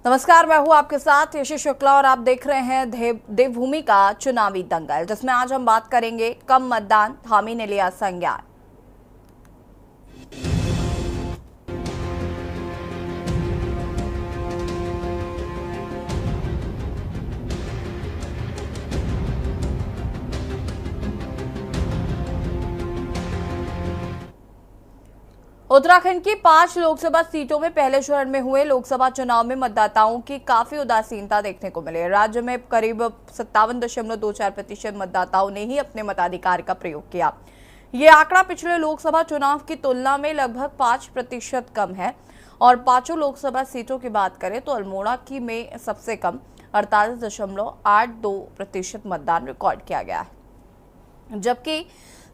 नमस्कार, मैं हूं आपके साथ यशी शुक्ला और आप देख रहे हैं देवभूमि का चुनावी दंगल, जिसमें आज हम बात करेंगे कम मतदान, धामी ने लिया संज्ञान। उत्तराखंड की 5 लोकसभा सीटों में पहले चरण में हुए लोकसभा चुनाव में मतदाताओं की काफी उदासीनता देखने को मिली। राज्य में करीब 57.24% मतदाताओं ने ही अपने मताधिकार का प्रयोग किया। ये आंकड़ा पिछले लोकसभा चुनाव की तुलना में लगभग 5% कम है। और 5 लोकसभा सीटों की बात करें तो अल्मोड़ा की में सबसे कम 48.82% मतदान रिकॉर्ड किया गया है, जबकि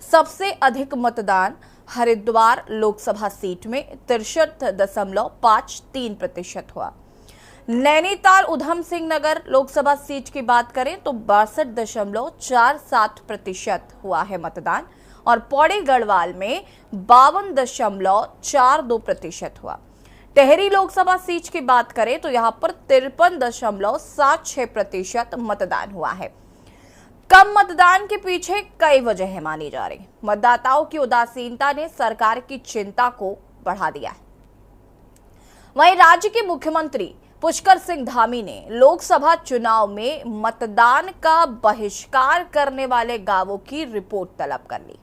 सबसे अधिक मतदान हरिद्वार लोकसभा सीट में 63.53% हुआ। नैनीताल उधम सिंह नगर लोकसभा सीट की बात करें तो 62.47% हुआ है मतदान, और पौड़ी गढ़वाल में 52.42% हुआ। टेहरी लोकसभा सीट की बात करें तो यहां पर 53.76% मतदान हुआ है। कम मतदान के पीछे कई वजहें मानी जा रही। मतदाताओं की उदासीनता ने सरकार की चिंता को बढ़ा दिया है। वहीं राज्य के मुख्यमंत्री पुष्कर सिंह धामी ने लोकसभा चुनाव में मतदान का बहिष्कार करने वाले गांवों की रिपोर्ट तलब कर ली।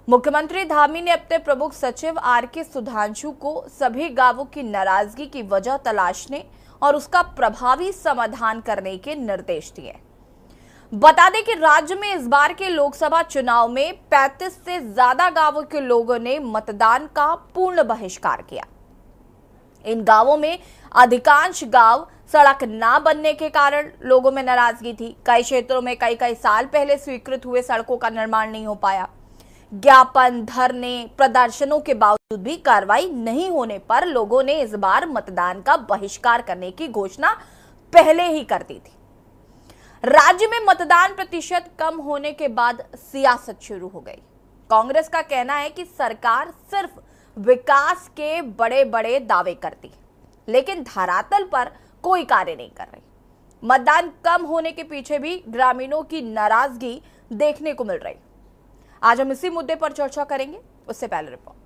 मुख्यमंत्री धामी ने अपने प्रमुख सचिव आर.के. सुधांशु को सभी गांवों की नाराजगी की वजह तलाशने और उसका प्रभावी समाधान करने के निर्देश दिए। बता दें कि राज्य में इस बार के लोकसभा चुनाव में 35 से ज्यादा गांवों के लोगों ने मतदान का पूर्ण बहिष्कार किया। इन गांवों में अधिकांश गांव सड़क ना बनने के कारण लोगों में नाराजगी थी। कई क्षेत्रों में कई साल पहले स्वीकृत हुए सड़कों का निर्माण नहीं हो पाया। ज्ञापन, धरने, प्रदर्शनों के बावजूद भी कार्रवाई नहीं होने पर लोगों ने इस बार मतदान का बहिष्कार करने की घोषणा पहले ही कर दी थी। राज्य में मतदान प्रतिशत कम होने के बाद सियासत शुरू हो गई। कांग्रेस का कहना है कि सरकार सिर्फ विकास के बड़े बड़े दावे करती है, लेकिन धरातल पर कोई कार्य नहीं कर रही। मतदान कम होने के पीछे भी ग्रामीणों की नाराजगी देखने को मिल रही। आज हम इसी मुद्दे पर चर्चा करेंगे। उससे पहले रिपोर्ट।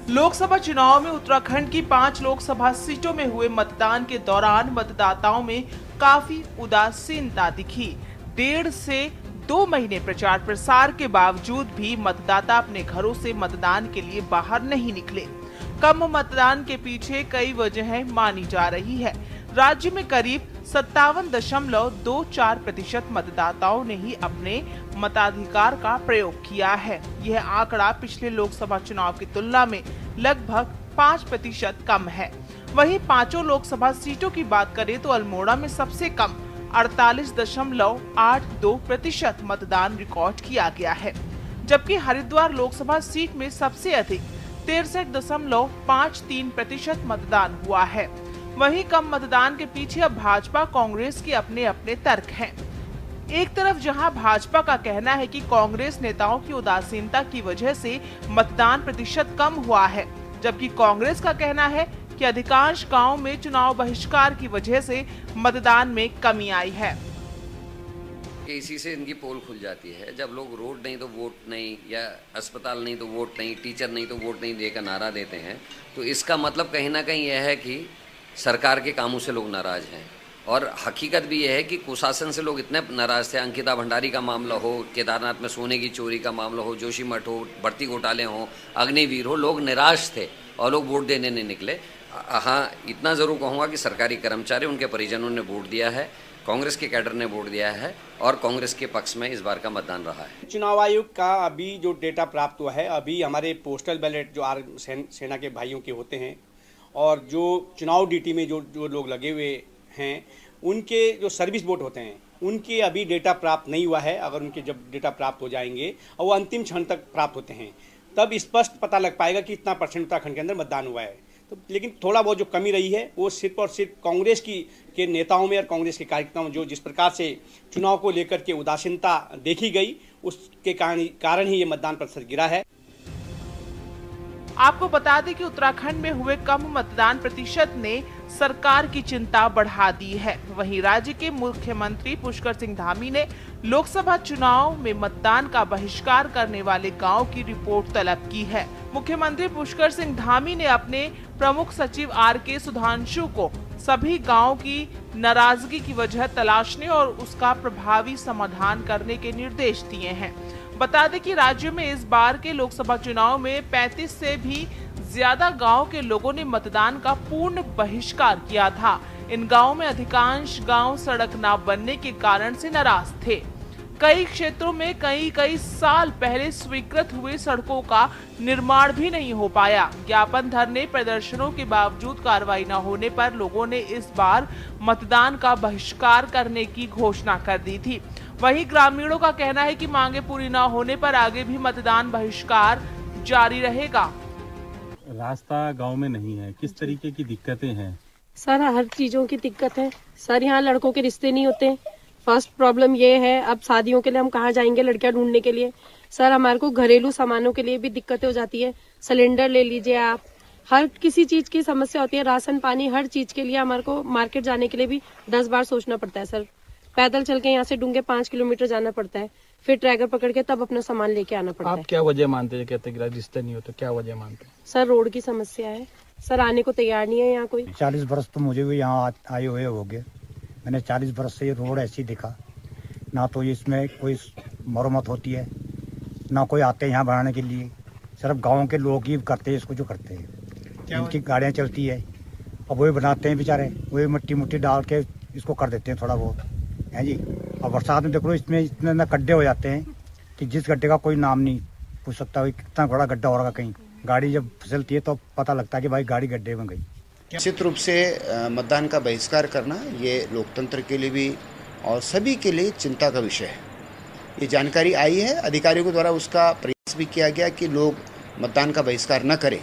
लोकसभा चुनाव में उत्तराखंड की 5 लोकसभा सीटों में हुए मतदान के दौरान मतदाताओं में काफी उदासीनता दिखी। 1.5 से 2 महीने प्रचार प्रसार के बावजूद भी मतदाता अपने घरों से मतदान के लिए बाहर नहीं निकले। कम मतदान के पीछे कई वजहें मानी जा रही है। राज्य में करीब 57.24% मतदाताओं ने ही अपने मताधिकार का प्रयोग किया है। यह आंकड़ा पिछले लोकसभा चुनाव की तुलना में लगभग 5% कम है। वहीं 5 लोकसभा सीटों की बात करें तो अल्मोड़ा में सबसे कम 48.82% मतदान रिकॉर्ड किया गया है, जबकि हरिद्वार लोकसभा सीट में सबसे अधिक 63.53% मतदान हुआ है। वहीं कम मतदान के पीछे अब भाजपा कांग्रेस के अपने अपने तर्क हैं। एक तरफ जहां भाजपा का कहना है कि कांग्रेस नेताओं की उदासीनता की वजह से मतदान प्रतिशत कम हुआ है, जबकि कांग्रेस का कहना है कि अधिकांश गांवों में चुनाव बहिष्कार की वजह से मतदान में कमी आई है। इसी से इनकी पोल खुल जाती है। जब लोग रोड नहीं तो वोट नहीं, या अस्पताल नहीं तो वोट नहीं, टीचर नहीं तो वोट नहीं देकर नारा देते हैं, तो इसका मतलब कहीं ना कहीं यह है कि सरकार के कामों से लोग नाराज हैं। और हकीकत भी यह है कि कुशासन से लोग इतने नाराज थे। अंकिता भंडारी का मामला हो, केदारनाथ में सोने की चोरी का मामला हो, जोशीमठ हो, भर्ती घोटाले हो, अग्निवीर हो, लोग निराश थे और लोग वोट देने नहीं निकले। हाँ, इतना ज़रूर कहूँगा कि सरकारी कर्मचारी, उनके परिजनों ने वोट दिया है, कांग्रेस के कैडर ने वोट दिया है और कांग्रेस के पक्ष में इस बार का मतदान रहा है। चुनाव आयोग का अभी जो डेटा प्राप्त हुआ है, अभी हमारे पोस्टल बैलेट जो सेना के भाइयों के होते हैं और जो चुनाव ड्यूटी में जो लोग लगे हुए हैं, उनके जो सर्विस वोट होते हैं, उनके अभी डेटा प्राप्त नहीं हुआ है। अगर उनके जब डेटा प्राप्त हो जाएंगे और वो अंतिम क्षण तक प्राप्त होते हैं, तब स्पष्ट पता लग पाएगा कि इतना % उत्तराखंड के अंदर मतदान हुआ है। तो लेकिन थोड़ा बहुत जो कमी रही है वो सिर्फ और सिर्फ कांग्रेस के नेताओं में और कांग्रेस के कार्यकर्ताओं जो जिस प्रकार से चुनाव को लेकर के उदासीनता देखी गई, उसके कारण ही ये मतदान प्रतिशत गिरा है। आपको बता दें कि उत्तराखंड में हुए कम मतदान प्रतिशत ने सरकार की चिंता बढ़ा दी है। वहीं राज्य के मुख्यमंत्री पुष्कर सिंह धामी ने लोकसभा चुनाव में मतदान का बहिष्कार करने वाले गांव की रिपोर्ट तलब की है। मुख्यमंत्री पुष्कर सिंह धामी ने अपने प्रमुख सचिव आर.के. सुधांशु को सभी गांव की नाराजगी की वजह तलाशने और उसका प्रभावी समाधान करने के निर्देश दिए हैं। बता दें कि राज्य में इस बार के लोकसभा चुनाव में 35 से भी ज्यादा गांव के लोगों ने मतदान का पूर्ण बहिष्कार किया था। इन गांवों में अधिकांश गांव सड़क न बनने के कारण से नाराज थे। कई क्षेत्रों में कई साल पहले स्वीकृत हुए सड़कों का निर्माण भी नहीं हो पाया। ज्ञापन धरने प्रदर्शनों के बावजूद कार्रवाई न होने पर लोगों ने इस बार मतदान का बहिष्कार करने की घोषणा कर दी थी। वहीं ग्रामीणों का कहना है कि मांगे पूरी न होने पर आगे भी मतदान बहिष्कार जारी रहेगा। रास्ता गांव में नहीं है, किस तरीके की दिक्कतें हैं? सर हर चीजों की दिक्कत है सर। यहाँ लड़कों के रिश्ते नहीं होते। फर्स्ट प्रॉब्लम ये है, अब शादियों के लिए हम कहाँ जाएंगे लड़कियां ढूंढने के लिए। सर हमारे को घरेलू सामानों के लिए भी दिक्कतें हो जाती है। सिलेंडर ले लीजिए आप, हर किसी चीज की समस्या होती है। राशन पानी हर चीज के लिए हमारे को मार्केट जाने के लिए भी 10 बार सोचना पड़ता है सर। पैदल चल के यहाँ से डूंगे 5 किलोमीटर जाना पड़ता है, फिर ट्रैकर पकड़ के तब अपना सामान लेके आना पड़ता है। आप क्या वजह मानते हैं? कहते हैं रिश्ते नहीं होते, क्या वजह मानते हैं? सर रोड की समस्या है सर, आने को तैयार नहीं है यहाँ कोई। 40 बरस तो मुझे भी यहाँ आए हुए हो गए। मैंने 40 बरस से ये रोड ऐसी दिखा, ना तो इसमें कोई मरम्मत होती है, ना कोई आते हैं यहाँ बनाने के लिए। सिर्फ गांव के लोग ही करते हैं इसको जो करते हैं। इनकी गाड़ियाँ चलती है और वही बनाते हैं बेचारे, वही मिट्टी डाल के इसको कर देते हैं थोड़ा बहुत है जी। और बरसात में देखो इसमें इतने ना गड्ढे हो जाते हैं कि जिस गड्ढे का कोई नाम नहीं पूछ सकता कितना बड़ा गड्ढा हो रहा। कहीं गाड़ी जब फिसलती है तो पता लगता है कि भाई गाड़ी गड्ढे में गई। निश्चित रूप से मतदान का बहिष्कार करना ये लोकतंत्र के लिए भी और सभी के लिए चिंता का विषय है। ये जानकारी आई है, अधिकारियों के द्वारा उसका प्रयास भी किया गया कि लोग मतदान का बहिष्कार न करें,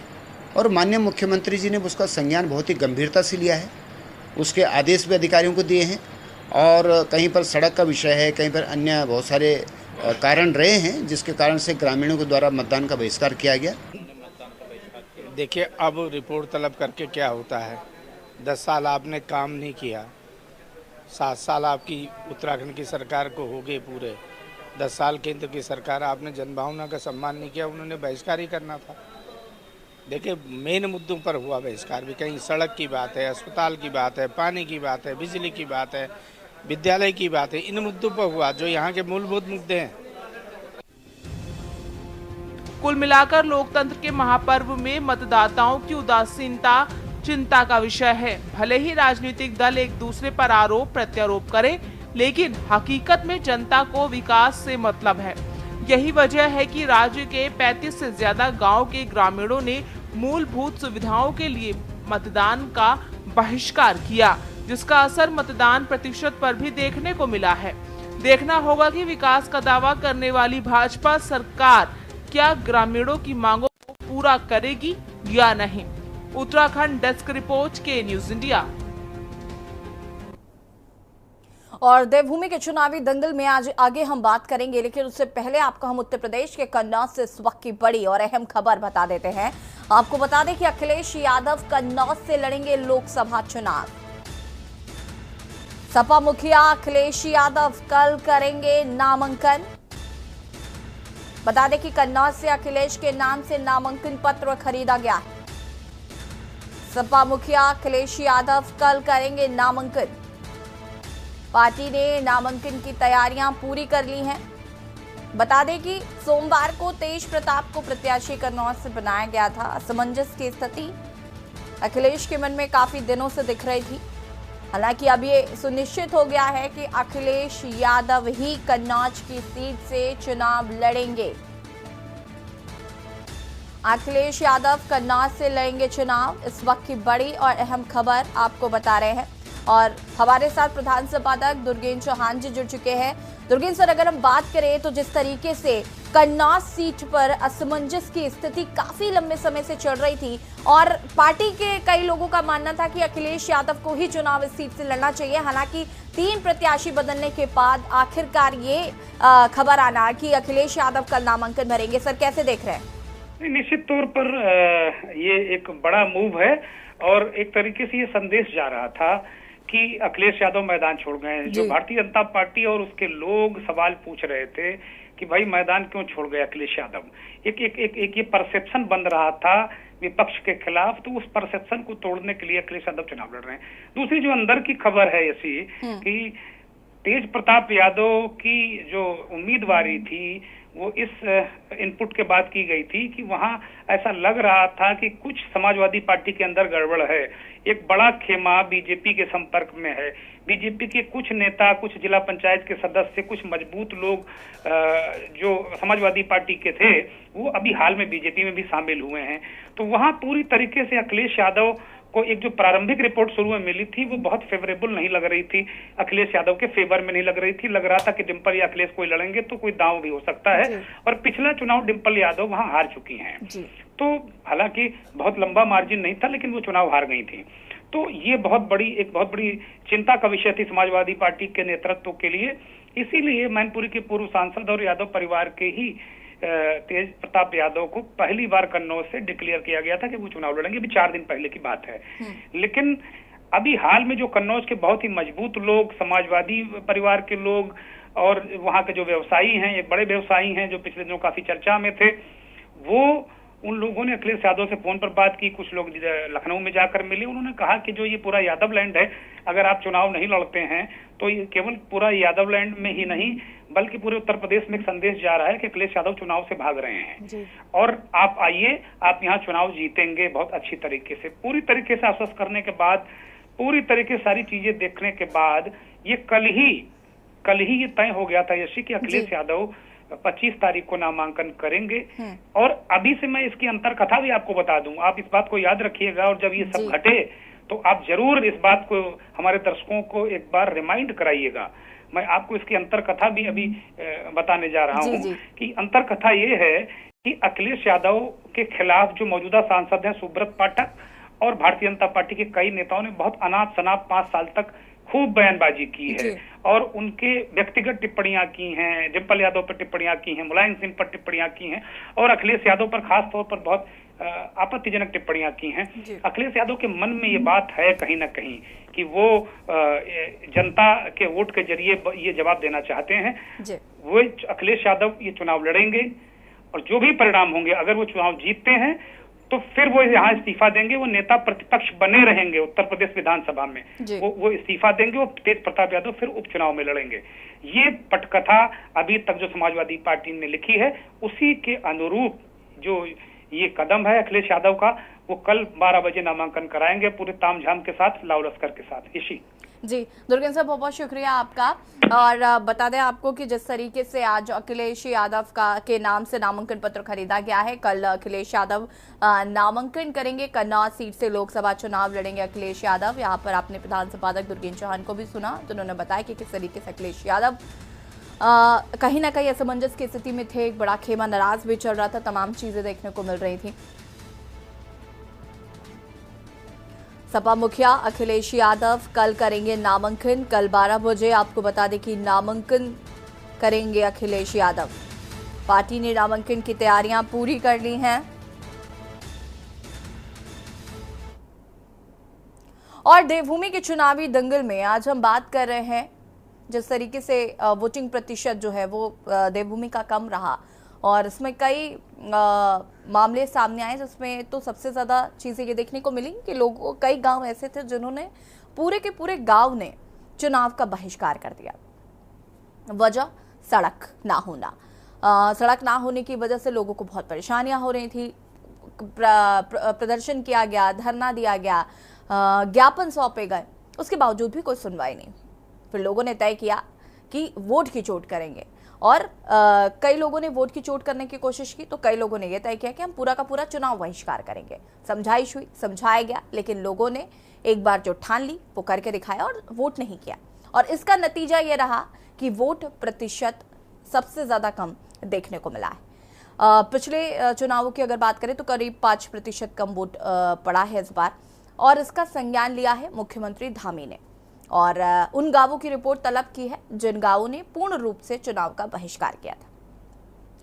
और माननीय मुख्यमंत्री जी ने उसका संज्ञान बहुत ही गंभीरता से लिया है। उसके आदेश भी अधिकारियों को दिए हैं, और कहीं पर सड़क का विषय है, कहीं पर अन्य बहुत सारे कारण रहे हैं जिसके कारण से ग्रामीणों के द्वारा मतदान का बहिष्कार किया गया। देखिए अब रिपोर्ट तलब करके क्या होता है। 10 साल आपने काम नहीं किया, 7 साल आपकी उत्तराखंड की सरकार को हो गए पूरे, 10 साल केंद्र की सरकार, आपने जनभावना का सम्मान नहीं किया, उन्होंने बहिष्कार ही करना था। देखिए मेन मुद्दों पर हुआ बहिष्कार भी, कहीं सड़क की बात है, अस्पताल की बात है, पानी की बात है, बिजली की बात है, विद्यालय की बात है, इन मुद्दों पर हुआ जो यहाँ के मूलभूत मुद्दे हैं। कुल मिलाकर लोकतंत्र के महापर्व में मतदाताओं की उदासीनता चिंता का विषय है। भले ही राजनीतिक दल एक दूसरे पर आरोप प्रत्यारोप करें, लेकिन हकीकत में जनता को विकास से मतलब है। यही वजह है कि राज्य के 35 से ज्यादा गांव के ग्रामीणों ने मूलभूत सुविधाओं के लिए मतदान का बहिष्कार किया, जिसका असर मतदान प्रतिशत पर भी देखने को मिला है। देखना होगा कि विकास का दावा करने वाली भाजपा सरकार क्या ग्रामीणों की मांगों को पूरा करेगी या नहीं। उत्तराखंड डेस्क रिपोर्ट के न्यूज इंडिया। और देवभूमि के चुनावी दंगल में आज आगे हम बात करेंगे, लेकिन उससे पहले आपको हम उत्तर प्रदेश के कन्नौज से इस वक्त की बड़ी और अहम खबर बता देते हैं। आपको बता दें कि अखिलेश यादव कन्नौज से लड़ेंगे लोकसभा चुनाव। सपा मुखिया अखिलेश यादव कल करेंगे नामांकन। बता दें कि कन्नौज से अखिलेश के नाम से नामांकन पत्र खरीदा गया है। सपा मुखिया अखिलेश यादव कल करेंगे नामांकन। पार्टी ने नामांकन की तैयारियां पूरी कर ली हैं। बता दें कि सोमवार को तेज प्रताप को प्रत्याशी कन्नौज से बनाया गया था। असमंजस की स्थिति अखिलेश के मन में काफी दिनों से दिख रही थी। हालांकि अब ये सुनिश्चित हो गया है कि अखिलेश यादव ही कन्नौज की सीट से चुनाव लड़ेंगे। अखिलेश यादव कन्नौज से लड़ेंगे चुनाव। इस वक्त की बड़ी और अहम खबर आपको बता रहे हैं, और हमारे साथ प्रधान संपादक दुर्गेन चौहान जी जुड़ चुके हैं। दुर्गेन सर, अगर हम बात करें तो जिस तरीके से कन्नौज सीट पर असमंजस की स्थिति काफी लंबे समय से चल रही थी, और पार्टी के कई लोगों का मानना था कि अखिलेश यादव को ही चुनाव इस सीट से लड़ना चाहिए। हालांकि 3 प्रत्याशी बदलने के बाद आखिरकार ये खबर आना कि अखिलेश यादव कल नामांकन भरेंगे। सर, कैसे देख रहे हैं? निश्चित तौर पर ये एक बड़ा मूव है और एक तरीके से ये संदेश जा रहा था कि अखिलेश यादव मैदान छोड़ गए हैं। जो भारतीय जनता पार्टी और उसके लोग सवाल पूछ रहे थे कि भाई मैदान क्यों छोड़ गए अखिलेश यादव, एक ये परसेप्शन बन रहा था विपक्ष के खिलाफ, तो उस परसेप्शन को तोड़ने के लिए अखिलेश यादव चुनाव लड़ रहे हैं। दूसरी जो अंदर की खबर है ऐसी कि तेज प्रताप यादव की जो उम्मीदवारी थी वो इस इनपुट के बाद की गई थी कि वहां ऐसा लग रहा था कि कुछ समाजवादी पार्टी के अंदर गड़बड़ है। एक बड़ा खेमा बीजेपी के संपर्क में है। बीजेपी के कुछ नेता, कुछ जिला पंचायत के सदस्य, कुछ मजबूत लोग जो समाजवादी पार्टी के थे वो अभी हाल में बीजेपी में भी शामिल हुए हैं। तो वहां पूरी तरीके से अखिलेश यादव को एक जो प्रारंभिक रिपोर्ट शुरू में मिली थी वो बहुत फेवरेबल नहीं लग रही थी, अखिलेश यादव के फेवर में नहीं लग रही थी। लग रहा था कि डिंपल या अखिलेश कोई लड़ेंगे तो कोई दांव भी हो सकता है। और पिछला चुनाव डिंपल यादव वहां हार चुकी हैं, तो हालांकि बहुत लंबा मार्जिन नहीं था लेकिन वो चुनाव हार गई थी। तो ये एक बहुत बड़ी चिंता का विषय थी समाजवादी पार्टी के नेतृत्व के लिए। इसीलिए मैनपुरी के पूर्व सांसद और यादव परिवार के ही तेज प्रताप यादव को पहली बार कन्नौज से डिक्लेयर किया गया था कि वो चुनाव लड़ेंगे। अभी 4 दिन पहले की बात है। लेकिन अभी हाल में जो कन्नौज के बहुत ही मजबूत लोग, समाजवादी परिवार के लोग और वहां के जो व्यवसायी हैं, एक बड़े व्यवसायी हैं जो पिछले दिनों काफी चर्चा में थे, वो उन लोगों ने अखिलेश यादव से फोन पर बात की। कुछ लोग लखनऊ में जाकर मिले, उन्होंने कहा कि जो ये पूरा यादव लैंड है, अगर आप चुनाव नहीं लड़ते हैं तो ये केवल पूरा यादव लैंड में ही नहीं बल्कि पूरे उत्तर प्रदेश में एक संदेश जा रहा है कि अखिलेश यादव चुनाव से भाग रहे हैं और आप आइए, आप यहाँ चुनाव जीतेंगे बहुत अच्छी तरीके से। पूरी तरीके से आश्वस्त करने के बाद, पूरी तरीके से सारी चीजें देखने के बाद ये कल ही ये तय हो गया था यशी कि अखिलेश यादव 25 तारीख को नामांकन करेंगे। और अभी से मैं इसकी अंतर कथा भी आपको बता दूं, आप इस बात को याद रखिएगा और जब ये सब घटे तो आप जरूर इस बात को हमारे दर्शकों को एक बार रिमाइंड कराइएगा। मैं आपको इसकी अंतर कथा भी अभी बताने जा रहा हूं कि अंतर कथा ये है कि अखिलेश यादव के खिलाफ जो मौजूदा सांसद हैं सुब्रत पाठक और भारतीय जनता पार्टी के कई नेताओं ने बहुत अनाप शनाप 5 साल तक खूब बयानबाजी की है और उनके व्यक्तिगत टिप्पणियां की हैं, डिंपल यादव पर टिप्पणियां की हैं, मुलायम सिंह पर टिप्पणियां की हैं और अखिलेश यादव पर खास तौर पर बहुत आपत्तिजनक टिप्पणियां की हैं। अखिलेश यादव के मन में ये बात है कहीं ना कहीं कि वो जनता के वोट के जरिए ये जवाब देना चाहते हैं। वो अखिलेश यादव ये चुनाव लड़ेंगे और जो भी परिणाम होंगे, अगर वो चुनाव जीतते हैं तो फिर वो यहाँ इस्तीफा देंगे। वो नेता प्रतिपक्ष बने रहेंगे उत्तर प्रदेश विधानसभा में, वो इस्तीफा देंगे। वो तेज प्रताप यादव फिर उपचुनाव में लड़ेंगे। ये पटकथा अभी तक जो समाजवादी पार्टी ने लिखी है उसी के अनुरूप जो ये कदम है अखिलेश यादव का, वो कल 12 बजे नामांकन कराएंगे पूरे तामझाम के साथ, लाव लश्कर के साथ। इसी जी दुर्गेन्द्र साहब बहुत बहुत शुक्रिया आपका। और बता दें आपको कि जिस तरीके से आज अखिलेश यादव के नाम से नामांकन पत्र खरीदा गया है, कल अखिलेश यादव नामांकन करेंगे। कन्नौज सीट से लोकसभा चुनाव लड़ेंगे अखिलेश यादव। यहाँ पर आपने प्रधान संपादक दुर्गेन्द्र चौहान को भी सुना, तो उन्होंने बताया कि किस तरीके से अखिलेश यादव कहीं ना कहीं असमंजस की स्थिति में थे। एक बड़ा खेमा नाराज भी चल रहा था, तमाम चीजें देखने को मिल रही थी। सपा मुखिया अखिलेश यादव कल करेंगे नामांकन, कल 12 बजे। आपको बता दें कि नामांकन करेंगे अखिलेश यादव। पार्टी ने नामांकन की तैयारियां पूरी कर ली हैं और देवभूमि के चुनावी दंगल में आज हम बात कर रहे हैं जिस तरीके से वोटिंग प्रतिशत जो है वो देवभूमि का कम रहा और इसमें कई मामले सामने आए, जिसमें तो सबसे ज़्यादा चीज़ें ये देखने को मिली कि लोगों कई गांव ऐसे थे जिन्होंने पूरे के पूरे गांव ने चुनाव का बहिष्कार कर दिया। वजह सड़क ना होना। सड़क ना होने की वजह से लोगों को बहुत परेशानियां हो रही थी। प्रदर्शन किया गया, धरना दिया गया, ज्ञापन सौंपे गए, उसके बावजूद भी कोई सुनवाई नहीं। फिर लोगों ने तय किया कि वोट की चोट करेंगे और कई लोगों ने वोट की चोट करने की कोशिश की, तो कई लोगों ने यह तय किया कि हम पूरा का पूरा चुनाव बहिष्कार करेंगे। समझाइश हुई, समझाया गया, लेकिन लोगों ने एक बार जो ठान ली वो करके दिखाया और वोट नहीं किया। और इसका नतीजा ये रहा कि वोट प्रतिशत सबसे ज़्यादा कम देखने को मिला है। पिछले चुनावों की अगर बात करें तो करीब 5% कम वोट पड़ा है इस बार, और इसका संज्ञान लिया है मुख्यमंत्री धामी ने और उन गांवों की रिपोर्ट तलब की है जिन गांवों ने पूर्ण रूप से चुनाव का बहिष्कार किया था।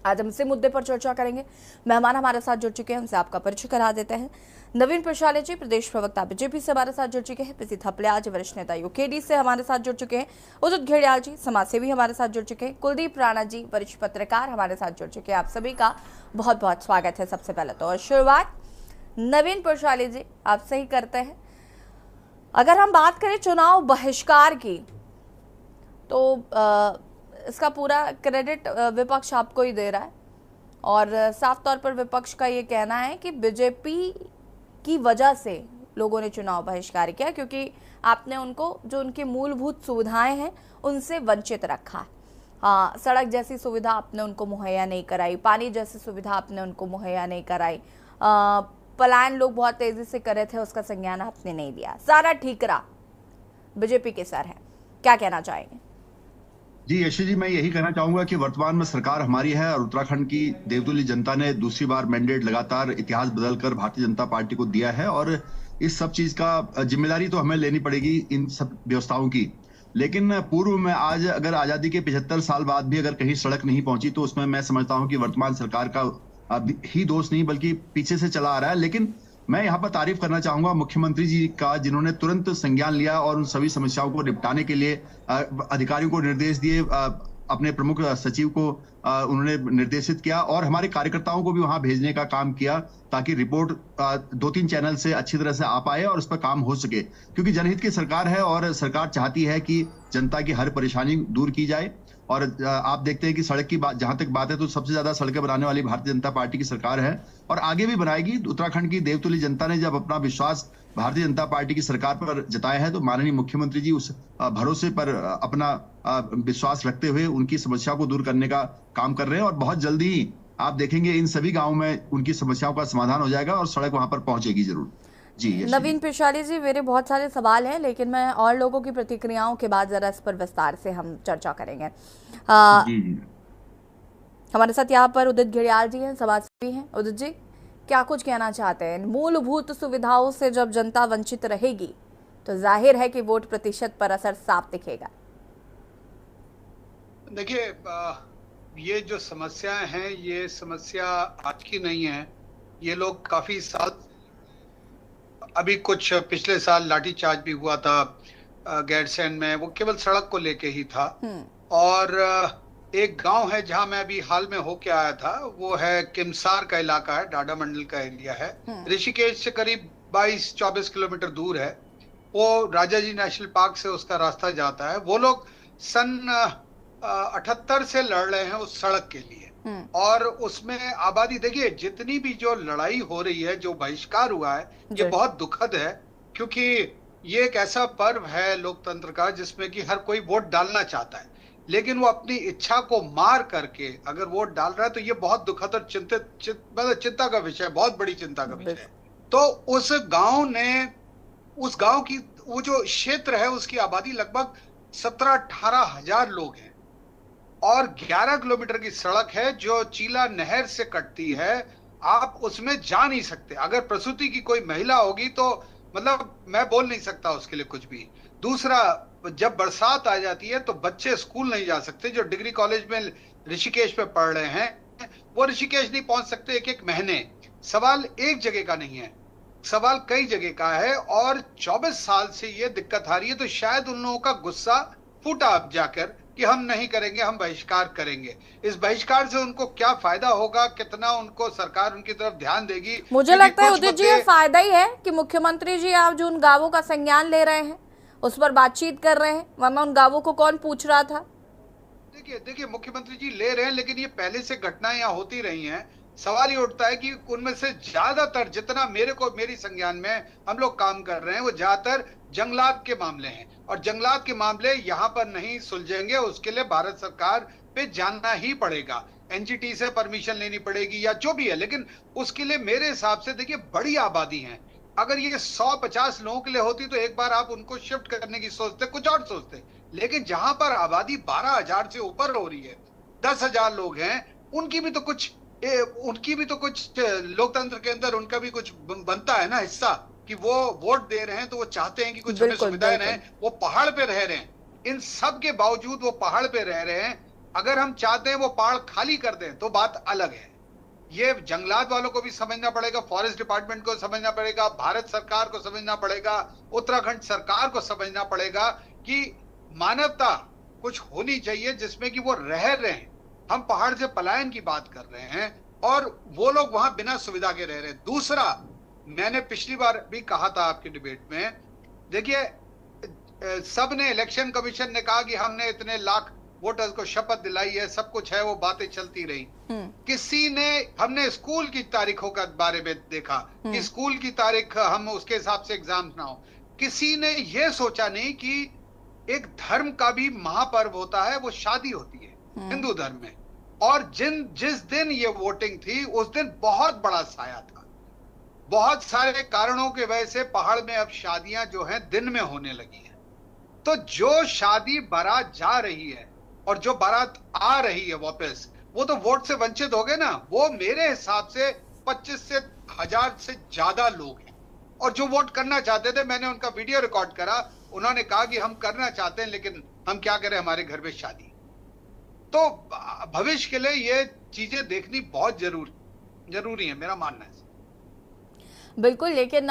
आज हम इसी मुद्दे पर चर्चा करेंगे। मेहमान हमारे साथ जुड़ चुके हैं, उनसे आपका परिचय करा देते हैं। नवीन प्रशाले जी प्रदेश प्रवक्ता बीजेपी से हमारे साथ जुड़ चुके हैं। पीसी थपलियाल जी वरिष्ठ नेता यूकेडी से हमारे साथ जुड़ चुके हैं। उदित घेड़ियाल जी समाजसेवी हमारे साथ जुड़ चुके हैं। कुलदीप राणा जी वरिष्ठ पत्रकार हमारे साथ जुड़ चुके हैं। आप सभी का बहुत बहुत स्वागत है। सबसे पहले तो और शुरुआत नवीन प्रशाले जी आपसे ही करते हैं। अगर हम बात करें चुनाव बहिष्कार की, तो इसका पूरा क्रेडिट विपक्ष आपको ही दे रहा है और साफ तौर पर विपक्ष का ये कहना है कि बीजेपी की वजह से लोगों ने चुनाव बहिष्कार किया, क्योंकि आपने उनको जो उनकी मूलभूत सुविधाएं हैं उनसे वंचित रखा। हाँ, सड़क जैसी सुविधा आपने उनको मुहैया नहीं कराई, पानी जैसी सुविधा आपने उनको मुहैया नहीं कराई, पलायन लोग बहुत तेजी से कर रहे थे उसका संज्ञान आपने नहीं दिया, सारा ठीकरा बीजेपी के सर है। क्या कहना चाहेंगे? जी यशी जी, मैं यही कहना चाहूंगा कि वर्तमान में सरकार हमारी है और उत्तराखंड की देवतुल्य जनता ने दूसरी बार मैंडेट लगातार इतिहास बदलकर भारतीय जनता पार्टी को दिया है और इस सब चीज का जिम्मेदारी तो हमें लेनी पड़ेगी इन सब व्यवस्थाओं की। लेकिन पूर्व में आज अगर आजादी के 75 साल बाद भी अगर कहीं सड़क नहीं पहुंची तो उसमें मैं समझता हूं कि वर्तमान सरकार का ही दोष नहीं बल्कि पीछे से चला आ रहा है। लेकिन मैं यहाँ पर तारीफ करना चाहूंगा मुख्यमंत्री जी का, जिन्होंने तुरंत संज्ञान लिया और उन सभी समस्याओं को निपटाने के लिए अधिकारियों को निर्देश दिए, अपने प्रमुख सचिव को उन्होंने निर्देशित किया और हमारे कार्यकर्ताओं को भी वहां भेजने का काम किया ताकि रिपोर्ट 2-3 चैनल से अच्छी तरह से आ पाए और उस पर काम हो सके, क्योंकि जनहित की सरकार है और सरकार चाहती है कि जनता की हर परेशानी दूर की जाए। और आप देखते हैं कि सड़क की बात जहां तक बात है तो सबसे ज्यादा सड़कें बनाने वाली भारतीय जनता पार्टी की सरकार है और आगे भी बनाएगी। उत्तराखंड की देवतुल्य जनता ने जब अपना विश्वास भारतीय जनता पार्टी की सरकार पर जताया है तो माननीय मुख्यमंत्री जी उस भरोसे पर अपना विश्वास रखते हुए उनकी समस्या को दूर करने का काम कर रहे हैं और बहुत जल्दी ही आप देखेंगे इन सभी गाँवों में उनकी समस्याओं का समाधान हो जाएगा और सड़क वहां पर पहुंचेगी जरूर। जी नवीन प्रशाले जी, मेरे बहुत सारे सवाल हैं लेकिन मैं और लोगों की प्रतिक्रियाओं के बाद जरा इस पर विस्तार से हम चर्चा करेंगे। जी। हमारे साथ यहाँ पर उदित घेड़ियाल जी हैं, समाजसेवी हैं। उदित जी, क्या कुछ कहना चाहते हैं? मूलभूत सुविधाओं से जब जनता वंचित रहेगी तो जाहिर है कि वोट प्रतिशत पर असर साफ दिखेगा। देखिए, ये जो समस्याएं हैं ये समस्या आज की नहीं है। ये लोग काफी साल, अभी कुछ पिछले साल लाठीचार्ज भी हुआ था गैरसैंण में, वो केवल सड़क को लेके ही था। और एक गांव है जहां मैं अभी हाल में होके आया था, वो है किमसार का इलाका है, डाडा मंडल का एरिया है, ऋषिकेश से करीब 22-24 किलोमीटर दूर है। वो राजा जी नेशनल पार्क से उसका रास्ता जाता है। वो लोग सन 78 से लड़ रहे हैं उस सड़क के लिए और उसमें आबादी, देखिए जितनी भी जो लड़ाई हो रही है, जो बहिष्कार हुआ है, ये बहुत दुखद है, क्योंकि ये एक ऐसा पर्व है लोकतंत्र का जिसमें कि हर कोई वोट डालना चाहता है, लेकिन वो अपनी इच्छा को मार करके अगर वोट डाल रहा है तो ये बहुत दुखद और मतलब चिंता का विषय, बहुत बड़ी चिंता का विषय है। तो उस गांव की वो जो क्षेत्र है उसकी आबादी लगभग 17-18 हजार लोग हैं और 11 किलोमीटर की सड़क है जो चीला नहर से कटती है। आप उसमें जा नहीं सकते। अगर प्रसूति की कोई महिला होगी तो मतलब मैं बोल नहीं सकता उसके लिए कुछ भी। दूसरा, जब बरसात आ जाती है तो बच्चे स्कूल नहीं जा सकते। जो डिग्री कॉलेज में ऋषिकेश में पढ़ रहे हैं वो ऋषिकेश नहीं पहुंच सकते एक महीने। सवाल एक जगह का नहीं है, सवाल कई जगह का है और 24 साल से ये दिक्कत आ रही है। तो शायद उन लोगों का गुस्सा फूटा अब जाकर कि हम नहीं करेंगे, हम बहिष्कार करेंगे। इस बहिष्कार से उनको क्या फायदा होगा, कितना उनको सरकार उनकी तरफ ध्यान देगी? मुझे लगता है उदित जी ये फायदा ही है कि मुख्यमंत्री जी आप जो उन गांवों का संज्ञान ले रहे हैं, उस पर बातचीत कर रहे हैं, वरना उन गांवों को कौन पूछ रहा था? देखिए मुख्यमंत्री जी ले रहे हैं, लेकिन ये पहले से घटनाएं यहाँ होती रही हैं। सवाल ये उठता है कि उनमें से ज्यादातर, जितना मेरी संज्ञान में हम लोग काम कर रहे हैं, वो ज्यादातर जंगलात के मामले हैं और जंगलात के मामले यहाँ पर नहीं सुलझेंगे। उसके लिए भारत सरकार पे जाना ही पड़ेगा, एनजीटी से परमिशन लेनी पड़ेगी या जो भी है। लेकिन उसके लिए मेरे हिसाब से देखिए बड़ी आबादी है, अगर ये 100-50 लोगों के लिए होती तो एक बार आप उनको शिफ्ट करने की सोचते, कुछ और सोचते। लेकिन जहां पर आबादी 12,000 से ऊपर हो रही है, 10,000 लोग हैं, उनकी भी तो कुछ लोकतंत्र के अंदर उनका भी कुछ बनता है ना हिस्सा, कि वो वोट दे रहे हैं तो वो चाहते हैं कि कुछ हमें सुविधाएं रहें। वो पहाड़ पे रह रहे हैं, इन सब के बावजूद वो पहाड़ पे रह रहे हैं। अगर हम चाहते हैं वो पहाड़ खाली कर दें तो बात अलग है। ये जंगलात वालों को भी समझना पड़ेगा, फॉरेस्ट डिपार्टमेंट को समझना पड़ेगा, भारत सरकार को समझना पड़ेगा, उत्तराखंड सरकार को समझना पड़ेगा कि मानवता कुछ होनी चाहिए जिसमें कि वो रह रहे हैं। हम पहाड़ से पलायन की बात कर रहे हैं और वो लोग वहां बिना सुविधा के रह रहे हैं। दूसरा, मैंने पिछली बार भी कहा था आपकी डिबेट में, देखिए सबने, इलेक्शन कमीशन ने कहा कि हमने इतने लाख वोटर्स को शपथ दिलाई है, सब कुछ है, वो बातें चलती रही। किसी ने, हमने स्कूल की तारीखों का बारे में देखा कि स्कूल की तारीख हम उसके हिसाब से एग्जाम ना हो। किसी ने ये सोचा नहीं कि एक धर्म का भी महापर्व होता है, वो शादी होती है हिंदू धर्म में। और जिस दिन ये वोटिंग थी उस दिन बहुत बड़ा साया था। बहुत सारे कारणों की वजह से पहाड़ में अब शादियां जो हैं दिन में होने लगी हैं। तो जो शादी बारात जा रही है और जो बारात आ रही है वापस, वो तो वोट से वंचित हो गए ना। वो मेरे हिसाब से 25 से 1000 से ज्यादा लोग हैं और जो वोट करना चाहते थे, मैंने उनका वीडियो रिकॉर्ड करा, उन्होंने कहा कि हम करना चाहते हैं लेकिन हम क्या करें, हमारे घर में शादी। तो भविष्य के लिए ये चीजें देखनी बहुत जरूरी है, मेरा मानना है। बिल्कुल, लेकिन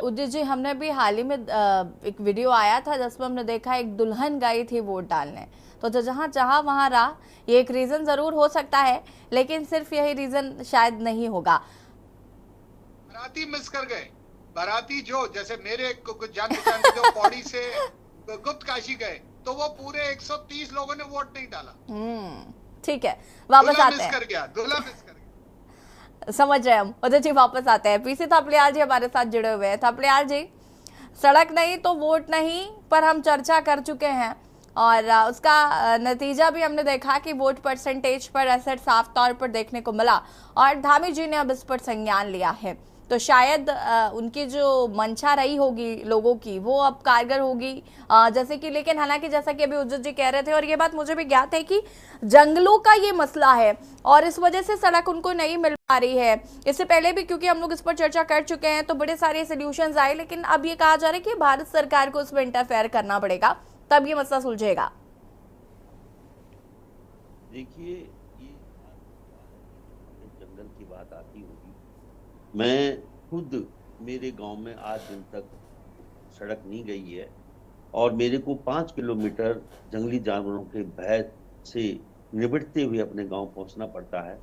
उदित जी, हमने भी हाल ही में एक वीडियो आया था जिसमें हमने देखा एक दुल्हन गई थी वोट डालने, तो जहां चाहा वहां रहा। ये एक रीजन जरूर हो सकता है, लेकिन सिर्फ यही रीजन शायद नहीं होगा। बाराती मिस कर गए, बाराती जो जैसे मेरे कुछ जान पहचान के जो पौड़ी से गुप्त काशी गए, तो वो पूरे 130 लोगों ने वोट नहीं डाला। ठीक है, वापस आते हैं। मिस कर गया, दूल्हा मिस कर गया। समझ रहे हम। उदित जी वापस आते हैं। पीसी थपलियाल जी हमारे साथ जुड़े हुए हैं। थपलियाल जी, सड़क नहीं तो वोट नहीं पर हम चर्चा कर चुके हैं और उसका नतीजा भी हमने देखा कि वोट परसेंटेज पर असर साफ तौर पर देखने को मिला और धामी जी ने अब इस पर संज्ञान लिया है। तो शायद उनकी जो मंशा रही होगी लोगों की वो अब कारगर होगी, जैसे कि, लेकिन हालांकि जैसा कि अभी उदित जी कह रहे थे और ये बात मुझे भी ज्ञात है कि जंगलों का ये मसला है और इस वजह से सड़क उनको नहीं मिल पा रही है। इससे पहले भी क्योंकि हम लोग इस पर चर्चा कर चुके हैं तो बड़े सारे सोल्यूशंस आए, लेकिन अब ये कहा जा रहा है कि भारत सरकार को इसमें इंटरफेयर करना पड़ेगा, तब ये मसला सुलझेगा। देखिए, ये जंगल की बात आती होगी। मैं खुद, मेरे गांव में आज दिन तक सड़क नहीं गई है और मेरे को 5 किलोमीटर जंगली जानवरों के भय से निपटते हुए अपने गांव पहुंचना पड़ता है।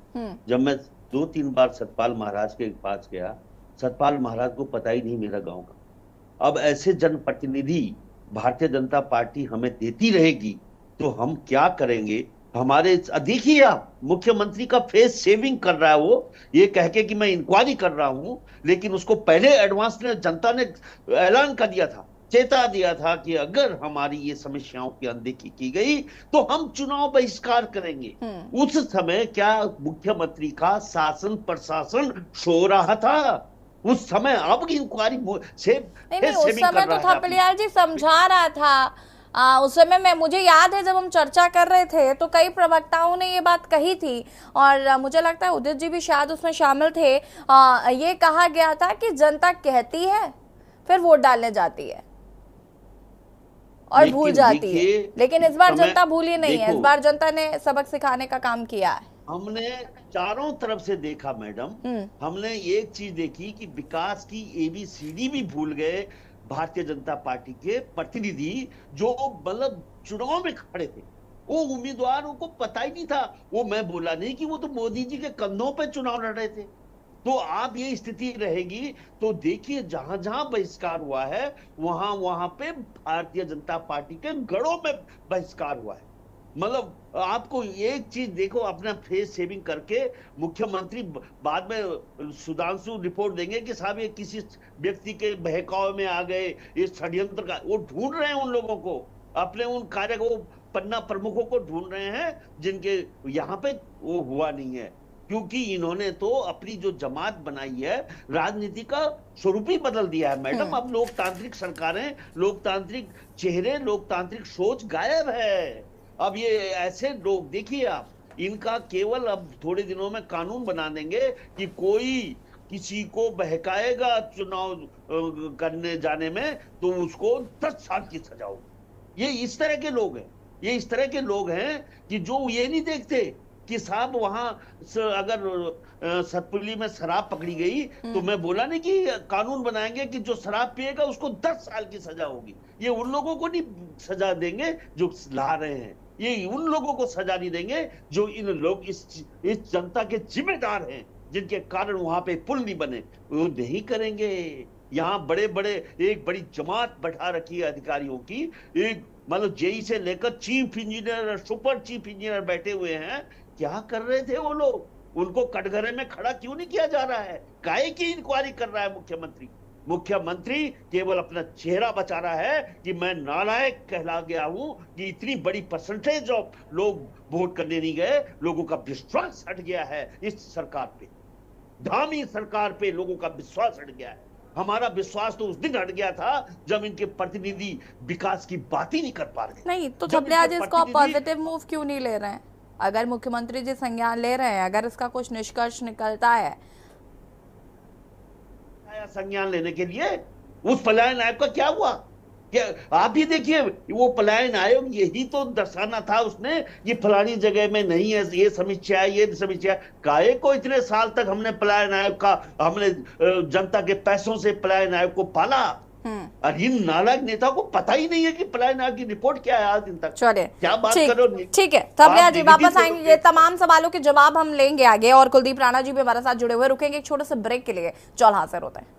जब मैं 2-3 बार सतपाल महाराज के पास गया, सतपाल महाराज को पता ही नहीं मेरा गांव का। अब ऐसे जनप्रतिनिधि भारतीय जनता पार्टी हमें देती रहेगी तो हम क्या करेंगे? हमारे देखिए, आप मुख्यमंत्री का फेस सेविंग कर रहा है वो, ये कह के कि मैं इंक्वायरी कर रहा हूं, लेकिन उसको पहले एडवांस में जनता ने ऐलान कर दिया था, चेता दिया था कि अगर हमारी ये समस्याओं की अनदेखी की गई तो हम चुनाव बहिष्कार करेंगे। उस समय क्या मुख्यमंत्री का शासन प्रशासन सो रहा था? उस समय अब इंक्वायरी से नहीं, उस समय तो थपलियाल जी समझा रहा था। उस समय मुझे याद है जब हम चर्चा कर रहे थे तो कई प्रवक्ताओं ने ये बात कही थी और मुझे लगता है उदित जी भी शायद उसमें शामिल थे। ये कहा गया था कि जनता कहती है फिर वोट डालने जाती है और भूल जाती है, लेकिन इस बार जनता भूली नहीं है। इस बार जनता ने सबक सिखाने का काम किया है। हमने चारों तरफ से देखा मैडम, हमने एक चीज देखी कि विकास की ABCD भी भूल गए भारतीय जनता पार्टी के प्रतिनिधि जो मतलब चुनाव में खड़े थे। वो उम्मीदवारों को पता ही नहीं था। वो मैं बोला नहीं कि वो तो मोदी जी के कंधों पे चुनाव लड़ रहे थे। तो आप ये स्थिति रहेगी तो देखिए, जहां जहां बहिष्कार हुआ है वहां वहां पे भारतीय जनता पार्टी के गढ़ों में बहिष्कार हुआ है। मतलब आपको एक चीज देखो, अपना फेस सेविंग करके मुख्यमंत्री बाद में सुधांशु रिपोर्ट देंगे कि साहब ये किसी व्यक्ति के बहकाव में आ गए, ये षड्यंत्र का, वो ढूंढ रहे हैं उन लोगों को, अपने उन कार्य को, पन्ना प्रमुखों को ढूंढ रहे हैं जिनके यहाँ पे वो हुआ नहीं है। क्योंकि इन्होंने तो अपनी जो जमात बनाई है, राजनीति का स्वरूप ही बदल दिया है मैडम। अब लोकतांत्रिक सरकारें, लोकतांत्रिक चेहरे, लोकतांत्रिक सोच गायब है। अब ये ऐसे लोग देखिए आप, इनका केवल अब थोड़े दिनों में कानून बना देंगे कि कोई किसी को बहकाएगा चुनाव करने जाने में तो उसको 10 साल की सजा होगी। ये इस तरह के लोग हैं। ये इस तरह के लोग हैं कि जो ये नहीं देखते कि साहब वहां अगर सतपुली में शराब पकड़ी गई तो मैं बोला नहीं कि कानून बनाएंगे कि जो शराब पिएगा उसको 10 साल की सजा होगी। ये उन लोगों को नहीं सजा देंगे जो ला रहे हैं, ये उन लोगों को सजा नहीं देंगे जो इन लोग इस जनता के जिम्मेदार हैं, जिनके कारण वहां पे पुल नहीं बने, वो नहीं करेंगे। यहाँ बड़े बड़े एक बड़ी जमात बैठा रखी है अधिकारियों की, एक मतलब जेई से लेकर चीफ इंजीनियर और सुपर चीफ इंजीनियर बैठे हुए हैं। क्या कर रहे थे वो लोग? उनको कटघरे में खड़ा क्यों नहीं किया जा रहा है? काहे की इंक्वायरी कर रहा है मुख्यमंत्री? मुख्यमंत्री केवल अपना चेहरा बचा रहा है कि मैं नालायक कहला गया हूं कि इतनी बड़ी परसेंटेज ऑफ लोग वोट करने नहीं गए, लोगों का विश्वास हट गया है इस सरकार पे, धामी सरकार पे लोगों का विश्वास हट गया है। हमारा विश्वास तो उस दिन हट गया था जब इनके प्रतिनिधि विकास की बात ही नहीं कर पा रहे। नहीं तो छपलिया जी इसको पॉजिटिव मूव क्यों नहीं ले रहे हैं? अगर मुख्यमंत्री जी संज्ञान ले रहे हैं, अगर इसका कुछ निष्कर्ष निकलता है, संज्ञान लेने के लिए उस पलायन आयोग का क्या हुआ? क्या आप ही देखिए, वो पलायन आयोग यही तो दर्शाना था उसने, ये फलानी जगह में नहीं है, ये समीक्षा है, ये समीक्षा है। काहे को इतने साल तक हमने पलायन आयोग का, हमने जनता के पैसों से पलायन आयोग को पाला, और इन नालायक नेताओं को पता ही नहीं है कि पलायन आयोग की रिपोर्ट क्या है आज दिन तक। चलिए क्या बात करो। ठीक है छपलिया जी, वापस आएंगे, ये तमाम सवालों के जवाब हम लेंगे आगे, और कुलदीप राणा जी भी हमारे साथ जुड़े हुए, रुकेंगे एक छोटे से ब्रेक के लिए, चल हाजिर होते हैं।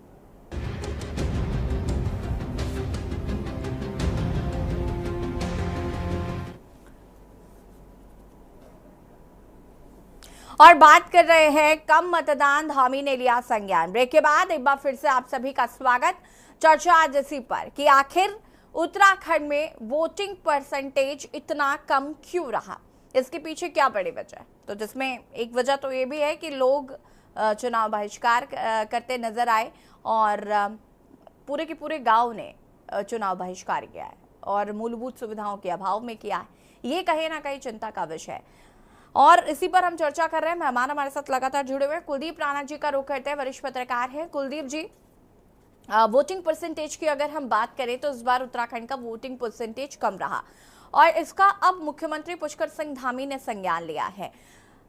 और बात कर रहे हैं कम मतदान, धामी ने लिया संज्ञान। ब्रेक के बाद एक बार फिर से आप सभी का स्वागत। चर्चा आज इसी पर कि आखिर उत्तराखंड में वोटिंग परसेंटेज इतना कम क्यों रहा, इसके पीछे क्या बड़ी वजह है। तो जिसमें एक वजह तो ये भी है कि लोग चुनाव बहिष्कार करते नजर आए, और पूरे के पूरे गांव ने चुनाव बहिष्कार किया है और मूलभूत सुविधाओं के अभाव में किया है। ये कहीं ना कहीं चिंता का विषय है, और इसी पर हम चर्चा कर रहे हैं। मेहमान हमारे साथ लगातार जुड़े हुए हैं। कुलदीप राणा जी का रुख करते हैं, वरिष्ठ पत्रकार हैं। कुलदीप जी, वोटिंग परसेंटेज की अगर हम बात करें तो इस बार उत्तराखंड का वोटिंग परसेंटेज कम रहा, और इसका अब मुख्यमंत्री पुष्कर सिंह धामी ने संज्ञान लिया है।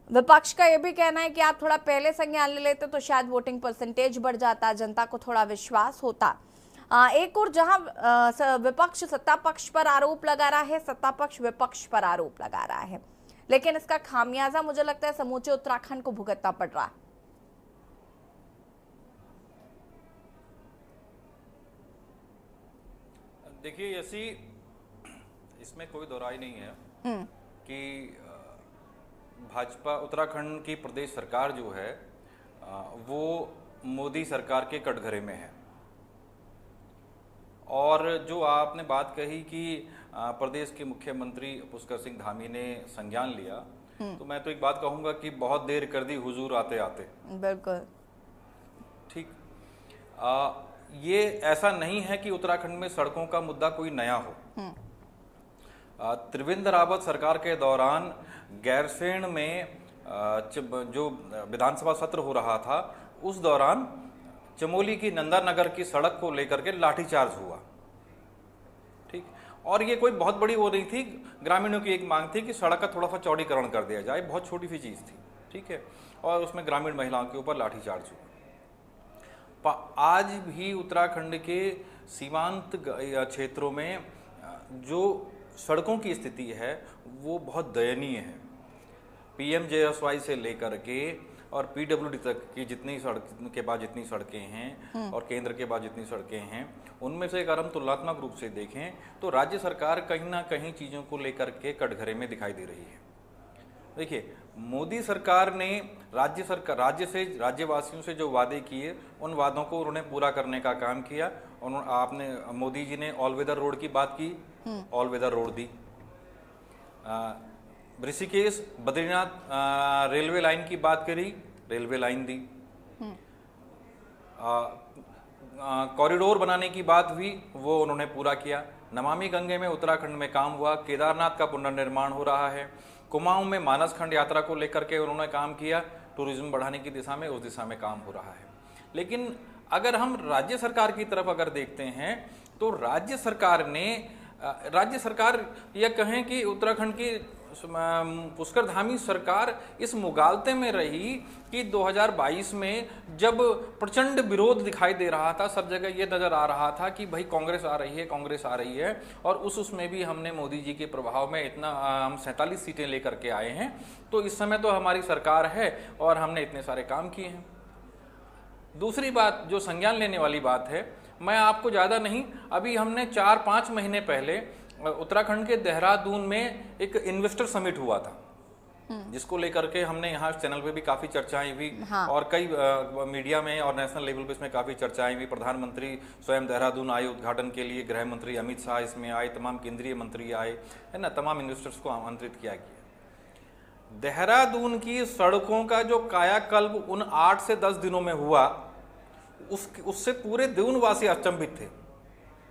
विपक्ष का यह भी कहना है कि आप थोड़ा पहले संज्ञान ले लेते तो शायद वोटिंग परसेंटेज बढ़ जाता, जनता को थोड़ा विश्वास होता। एक और जहां विपक्ष सत्ता पक्ष पर आरोप लगा रहा है, सत्ता पक्ष विपक्ष पर आरोप लगा रहा है, लेकिन इसका खामियाजा मुझे लगता है समूचे उत्तराखंड को भुगतना पड़ रहा है। देखिए यसी, इसमें कोई दोहराई नहीं है कि भाजपा उत्तराखंड की प्रदेश सरकार जो है वो मोदी सरकार के कटघरे में है। और जो आपने बात कही कि प्रदेश के मुख्यमंत्री पुष्कर सिंह धामी ने संज्ञान लिया, तो मैं तो एक बात कहूंगा कि बहुत देर कर दी हुजूर आते आते। बिल्कुल ठीक। ये ऐसा नहीं है कि उत्तराखंड में सड़कों का मुद्दा कोई नया हो। त्रिवेंद्र रावत सरकार के दौरान गैरसैंण में जो विधानसभा सत्र हो रहा था, उस दौरान चमोली की नंदा नगर की सड़क को लेकर के लाठीचार्ज हुआ। ठीक। और ये कोई बहुत बड़ी वो नहीं थी, ग्रामीणों की एक मांग थी कि सड़क का थोड़ा सा चौड़ीकरण कर दिया जाए, बहुत छोटी सी चीज थी। ठीक है। और उसमें ग्रामीण महिलाओं के ऊपर लाठीचार्ज हुआ। आज भी उत्तराखंड के सीमांत क्षेत्रों में जो सड़कों की स्थिति है वो बहुत दयनीय है। PMJSY से लेकर के और PWD तक की जितनी सड़क के बाद जितनी सड़कें हैं और केंद्र के बाद जितनी सड़कें हैं, उनमें से अगर हम तुलनात्मक रूप से देखें तो राज्य सरकार कहीं ना कहीं चीज़ों को लेकर के कटघरे में दिखाई दे रही है। देखिए, मोदी सरकार ने राज्यवासियों से जो वादे किए, उन वादों को उन्होंने पूरा करने का काम किया। आपने मोदी जी ने ऑल वेदर रोड की बात की, ऑल वेदर रोड दी। ऋषिकेश बद्रीनाथ रेलवे लाइन की बात करी, रेलवे लाइन दी। कॉरिडोर बनाने की बात हुई, वो उन्होंने पूरा किया। नमामि गंगे में उत्तराखंड में काम हुआ। केदारनाथ का पुनर्निर्माण हो रहा है। कुमाऊं में मानस खंड यात्रा को लेकर के उन्होंने काम किया, टूरिज्म बढ़ाने की दिशा में, उस दिशा में काम हो रहा है। लेकिन अगर हम राज्य सरकार की तरफ अगर देखते हैं तो राज्य सरकार ने राज्य सरकार या कहें कि उत्तराखंड की पुष्कर धामी सरकार इस मुगालते में रही कि 2022 में जब प्रचंड विरोध दिखाई दे रहा था, सब जगह ये नजर आ रहा था कि भाई कांग्रेस आ रही है, कांग्रेस आ रही है, और उसमें भी हमने मोदी जी के प्रभाव में इतना हम 47 सीटें लेकर के आए हैं, तो इस समय तो हमारी सरकार है और हमने इतने सारे काम किए हैं। दूसरी बात जो संज्ञान लेने वाली बात है, मैं आपको ज़्यादा नहीं, अभी हमने 4-5 महीने पहले उत्तराखंड के देहरादून में एक इन्वेस्टर समिट हुआ था, जिसको लेकर के हमने यहाँ चैनल पे भी काफ़ी चर्चाएं हुई। हाँ। और कई मीडिया में और नेशनल लेवल पे इसमें काफ़ी चर्चाएं हुई। प्रधानमंत्री स्वयं देहरादून आए उद्घाटन के लिए, गृह मंत्री अमित शाह इसमें आए, तमाम केंद्रीय मंत्री आए, है ना, तमाम इन्वेस्टर्स को आमंत्रित किया गया। देहरादून की सड़कों का जो कायाकल्प उन 8 से 10 दिनों में हुआ, उससे पूरे दूनवासी अचंभित थे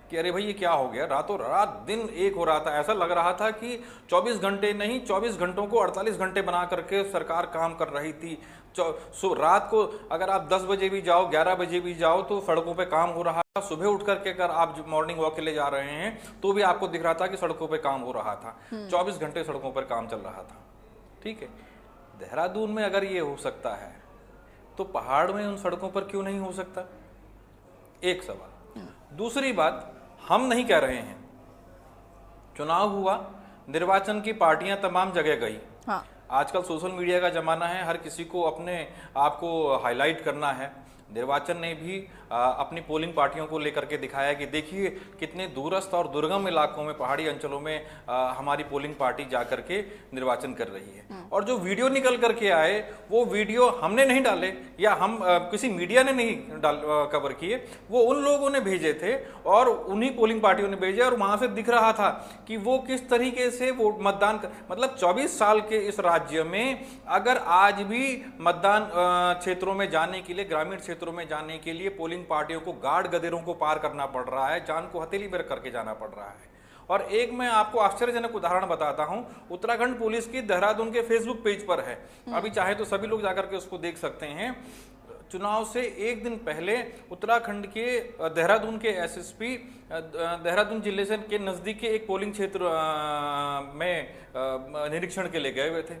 कि अरे भाई ये क्या हो गया, रातों रात दिन एक हो रहा था। ऐसा लग रहा था कि 24 घंटे नहीं, 24 घंटों को 48 घंटे बना करके सरकार काम कर रही थी। रात को अगर आप 10 बजे भी जाओ, 11 बजे भी जाओ तो सड़कों पे काम हो रहा था। सुबह उठ करके अगर आप मॉर्निंग वॉक के लिए जा रहे हैं तो भी आपको दिख रहा था कि सड़कों पे काम हो रहा था। 24 घंटे सड़कों पर काम चल रहा था। ठीक है, देहरादून में अगर ये हो सकता है तो पहाड़ में उन सड़कों पर क्यों नहीं हो सकता? एक सवाल। दूसरी बात, हम नहीं कह रहे हैं, चुनाव हुआ, निर्वाचन की पार्टियां तमाम जगह गई। हाँ। आजकल सोशल मीडिया का जमाना है, हर किसी को अपने आप को हाईलाइट करना है। निर्वाचन ने भी अपनी पोलिंग पार्टियों को लेकर के दिखाया कि देखिए कितने दूरस्थ और दुर्गम इलाकों में, पहाड़ी अंचलों में हमारी पोलिंग पार्टी जा करके निर्वाचन कर रही है। और जो वीडियो निकल करके आए, वो वीडियो हमने नहीं डाले या हम किसी मीडिया ने नहीं कवर किए, वो उन लोगों ने भेजे थे और उन्हीं पोलिंग पार्टियों ने भेजे, और वहां से दिख रहा था कि वो किस तरीके से वो मतदान मतलब 24 साल के इस राज्य में अगर आज भी मतदान क्षेत्रों में जाने के लिए, ग्रामीण क्षेत्रों में जाने के लिए पोलिंग पार्टियों को गार्ड गदेरों को पार करना पड़ रहा है, जान को हथेली पर करके जाना पड़ रहा है। और एक मैं आपको आश्चर्यजनक उदाहरण बताता हूं, उत्तराखंड पुलिस की देहरादून के फेसबुक पेज पर है, अभी चाहे तो सभी लोग जाकर के उसको देख सकते हैं। चुनाव से एक दिन पहले उत्तराखंड के देहरादून के एसएसपी देहरादून जिले से के नजदीक के एक पोलिंग क्षेत्र में निरीक्षण के लिए गए हुए थे।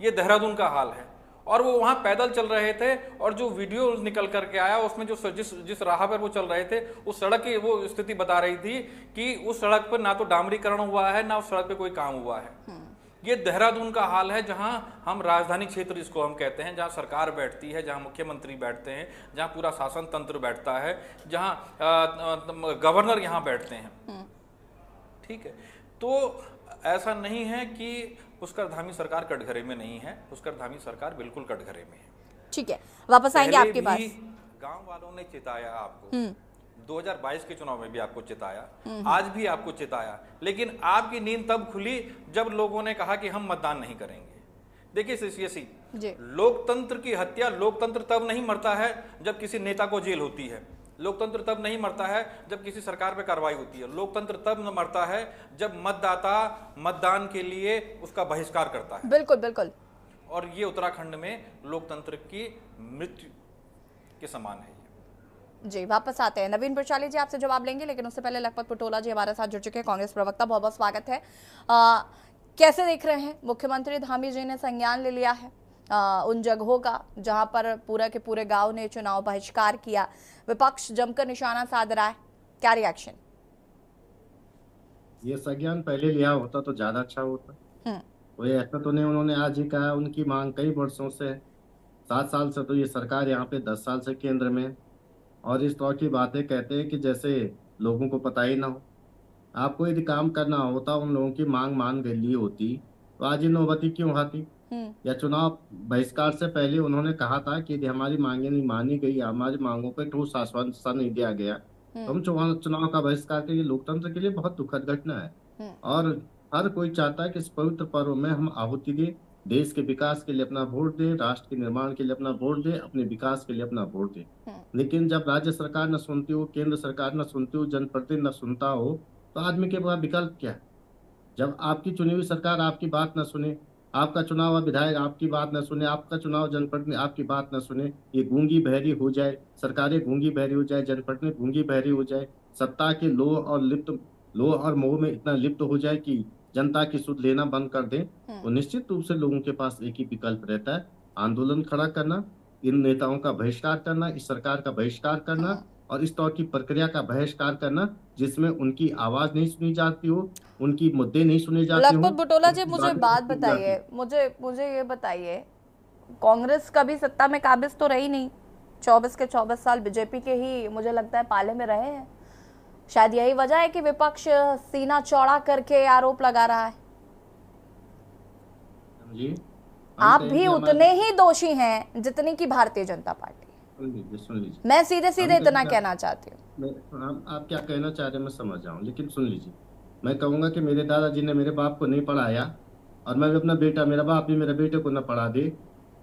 ये देहरादून का हाल है, और वो वहां पैदल चल रहे थे, और जो वीडियो निकल करके आया उसमें जो जिस राह पर वो चल रहे थे, उस सड़क की वो स्थिति बता रही थी कि उस सड़क पर ना तो डामरीकरण हुआ है, ना उस सड़क पे कोई काम हुआ है। ये देहरादून का हाल है, जहां हम राजधानी क्षेत्र जिसको हम कहते हैं, जहां सरकार बैठती है, जहां मुख्यमंत्री बैठते हैं, जहां पूरा शासन तंत्र बैठता है, जहां गवर्नर यहाँ बैठते हैं। ठीक है, तो ऐसा नहीं है कि पुष्कर धामी सरकार कटघरे में नहीं है, पुष्कर धामी सरकार बिल्कुल कटघरे में है। ठीक है, वापस आएंगे आपके पास। गांव वालों ने चिताया आपको, 2022 के चुनाव में भी आपको चिताया, आज भी आपको चिताया, लेकिन आपकी नींद तब खुली जब लोगों ने कहा कि हम मतदान नहीं करेंगे। देखिए सीसीएसी, लोकतंत्र की हत्या, लोकतंत्र तब नहीं मरता है जब किसी नेता को जेल होती है, लोकतंत्र तब नहीं मरता है जब किसी सरकार पे कार्रवाई होती है, लोकतंत्र तब मरता है जब मतदाता मतदान के लिए उसका बहिष्कार करता है। बिल्कुल बिल्कुल। और ये उत्तराखंड में लोकतंत्र की मृत्यु के समान है। जी, वापस आते हैं। नवीन प्रचाली जी आपसे जवाब लेंगे, लेकिन उससे पहले लखपत पटोला जी हमारे साथ जुड़ चुके हैं, कांग्रेस प्रवक्ता, बहुत बहुत स्वागत है। कैसे देख रहे हैं, मुख्यमंत्री धामी जी ने संज्ञान ले लिया है उन जगहों का जहां पर पूरा के पूरे गांव ने चुनाव बहिष्कार किया, विपक्ष जमकर निशाना साध रहा है, क्या रिएक्शन? ये संज्ञान पहले लिया होता तो ज्यादा अच्छा होता। कोई ऐसा तो नहीं, उन्होंने आज ही कहा, उनकी मांग कई वर्षों से, 7 साल से तो ये सरकार यहाँ पे 10 साल से केंद्र में, और इस तरह की बातें कहते हैं कि जैसे लोगों को पता ही ना हो। आपको यदि काम करना होता, उन लोगों की मांग मान गई होती तो आज ये नौबती क्यों आती? या चुनाव बहिष्कार से पहले उन्होंने कहा था कि यदि हमारी मांगे नहीं मानी गई, हमारी मांगों पर ठोस आश्वासन नहीं दिया गया तो हम चुनाव का बहिष्कार करेंगे। लोकतंत्र के लिए बहुत दुखद घटना है, और हर कोई चाहता है कि इस पवित्र पर्व में हम आहुति दें, देश के विकास के लिए अपना वोट दें, राष्ट्र के निर्माण के लिए अपना वोट दें, अपने विकास के लिए अपना वोट दें। लेकिन जब राज्य सरकार न सुनती हो, केंद्र सरकार न सुनती हो, जनप्रतिनिधि न सुनता हो, तो आदमी के पास विकल्प क्या है? जब आपकी चुनी हुई सरकार आपकी बात न सुने, आपका चुनाव विधायक आपकी बात न सुने, आपका चुनाव जनप्रतिनिधि आपकी बात न सुने, ये गूंगी बहरी हो जाए, सरकारें गूंगी बहरी हो जाए, जनप्रतिनिधि गूंगी बहरी हो जाए, सत्ता के लोभ और लिप्त लोभ और मोह में इतना लिप्त हो जाए कि जनता की सुध लेना बंद कर दें, तो निश्चित रूप से लोगों के पास एक ही विकल्प रहता है, आंदोलन खड़ा करना, इन नेताओं का बहिष्कार करना, इस सरकार का बहिष्कार करना और इस तौर की प्रक्रिया का बहिष्कार करना जिसमें उनकी आवाज नहीं सुनी जाती हो, उनकी मुद्दे नहीं सुने जाते हो। लखपत बुटोला जी, मुझे बात बताइए, मुझे ये बताइए, कांग्रेस कभी सत्ता में काबिज तो रही नहीं, 24 के 24 साल बीजेपी के ही मुझे लगता है पाले में रहे हैं। शायद यही वजह है कि विपक्ष सीना चौड़ा करके आरोप लगा रहा है। जी, आप भी उतने ही दोषी हैं जितनी की भारतीय जनता पार्टी। सुन लीजिए, मैं सीधे सीधे इतना कहना चाहती हूँ। आप क्या कहना चाह रहे हैं मैं समझ जाऊं, लेकिन सुन लीजिए, मैं कहूंगा कि मेरे दादाजी ने मेरे बाप को नहीं पढ़ाया और मैं भी अपना बेटा, मेरा बाप भी मेरे बेटे को न पढ़ा दे,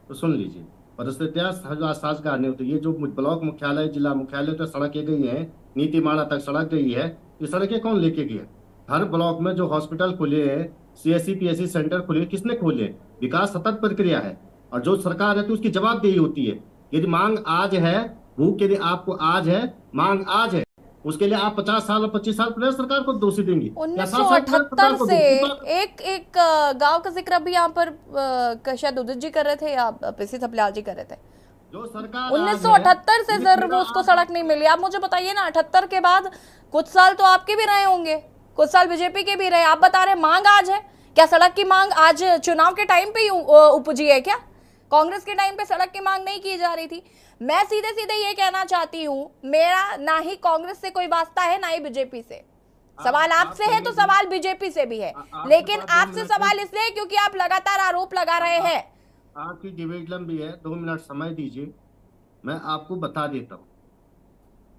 तो सुन लीजिए, परिस्थितियां साजगार नहीं होती। ये जो ब्लॉक मुख्यालय, जिला मुख्यालय तक सड़कें गई हैं, नीतिमाणा तक सड़क गई है, ये सड़कें कौन लेके गया? हर ब्लॉक में जो हॉस्पिटल खुले हैं, CSC PSC सेंटर खुले, किसने खोले? विकास सतत प्रक्रिया है और जो सरकार है तो उसकी जवाबदेही होती है। यदि मांग आज है, भूख यदि आपको आज है, मांग आज है, उसके लिए आप 50 साल और 25 साल प्रदेश सरकार को दोषी देंगे? 1978 से एक गांव का जिक्र अभी यहाँ पर शायद उदित जी कर रहे थे या PC थपलियाल जी कर रहे थे। जो सरकार 1978 से सर वो उसको सड़क नहीं मिली। आप मुझे बताइए ना, 78 के बाद कुछ साल तो आपके भी रहे होंगे, कुछ साल बीजेपी के भी रहे, आप बता रहे मांग आज है। क्या सड़क की मांग आज चुनाव के टाइम पे ही उपजी है क्या? कांग्रेस के टाइम पे सड़क की मांग नहीं की जा रही थी। मैं सीधे सीधे ये कहना चाहती हूँ, मेरा ना ही कांग्रेस से कोई वास्ता है ना ही बीजेपी से। सवाल आपसे है तो सवाल बीजेपी से भी है, लेकिन आपसे सवाल इसलिए क्योंकि आप लगातार आरोप लगा रहे हैं। आपकी डिबेट लंबी है, 2 मिनट समय दीजिए, मैं आपको बता देता हूँ।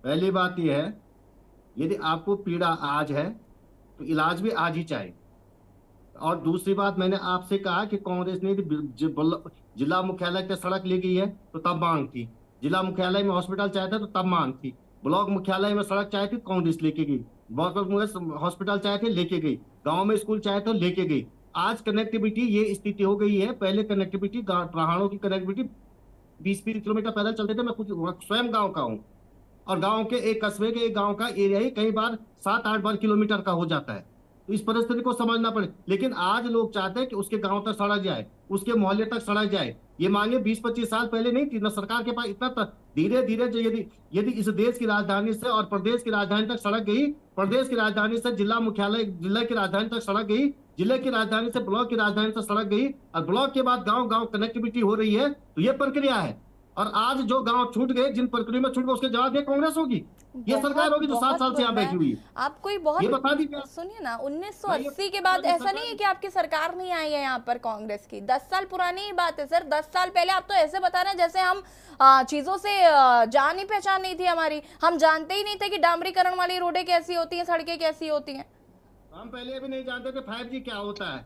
पहली बात यह है, यदि आपको पीड़ा आज है तो इलाज भी आज ही चाहिए। और दूसरी बात, मैंने आपसे कहा कि कांग्रेस ने जिला मुख्यालय की सड़क ले गई है तो तब मांग थी, जिला मुख्यालय में हॉस्पिटल चाहे थे तो तब मांग थी, ब्लॉक मुख्यालय में सड़क चाहे थी कांग्रेस लेके गई, ब्लॉक में हॉस्पिटल चाहे थे लेके गई, गांव में स्कूल चाहे तो लेके गई। आज कनेक्टिविटी ये स्थिति हो गई है, पहले कनेक्टिविटी पहाड़ों की कनेक्टिविटी 20-20 किलोमीटर पैदल चलते थे। मैं खुद स्वयं गांव का हूँ और गांव के एक कस्बे के एक गांव का एरिया ही कई बार 7-8 किलोमीटर का हो जाता है। तो इस परिस्थिति को समझना पड़े। लेकिन आज लोग चाहते हैं कि उसके गांव तक सड़क जाए, उसके मोहल्ले तक सड़क जाए। ये मांगे 20-25 साल पहले नहीं थी ना, सरकार के पास इतना धीरे धीरे जो यदि इस देश की राजधानी से और प्रदेश की राजधानी तक सड़क गई, प्रदेश की राजधानी से जिला मुख्यालय, जिला की राजधानी तक सड़क गई, जिले की राजधानी से ब्लॉक की राजधानी तक सड़क गई और ब्लॉक के बाद गांव गांव कनेक्टिविटी हो रही है, तो ये प्रक्रिया है। और आज जो गांव छूट गए, जिन प्रक्रिया में छूट गए, उसके जवाब ये कांग्रेस होगी, ये सरकार होगी जो 7 साल से यहाँ बैठी हुई है। आप कोई बहुत ये बता दीजिए, सुनिए ना, 1980 के बाद ऐसा नहीं है कि आपकी सरकार नहीं आई है यहाँ पर कांग्रेस की। 10 साल पुरानी ही बात है सर। 10 साल पहले आप तो ऐसे बता रहे हैं जैसे हम चीजों से जान ही पहचान नहीं थी हमारी। हम जानते ही नहीं थे कि डामरीकरण वाली रोडें कैसी होती हैं, सड़कें कैसी होती हैं। हम पहले भी नहीं जानते थे 5G क्या होता है,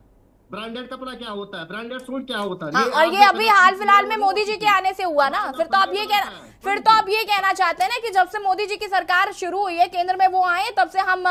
ब्रांडेड कपड़ा क्या होता है, ब्रांडेड सूट क्या होता है। और ये अभी हाल फिलहाल में मोदी जी के आने से हुआ ना। फिर तो आप ये कहना चाहते हैं ना कि जब से मोदी जी की सरकार शुरू हुई है, केंद्र में वो आए, तब से हम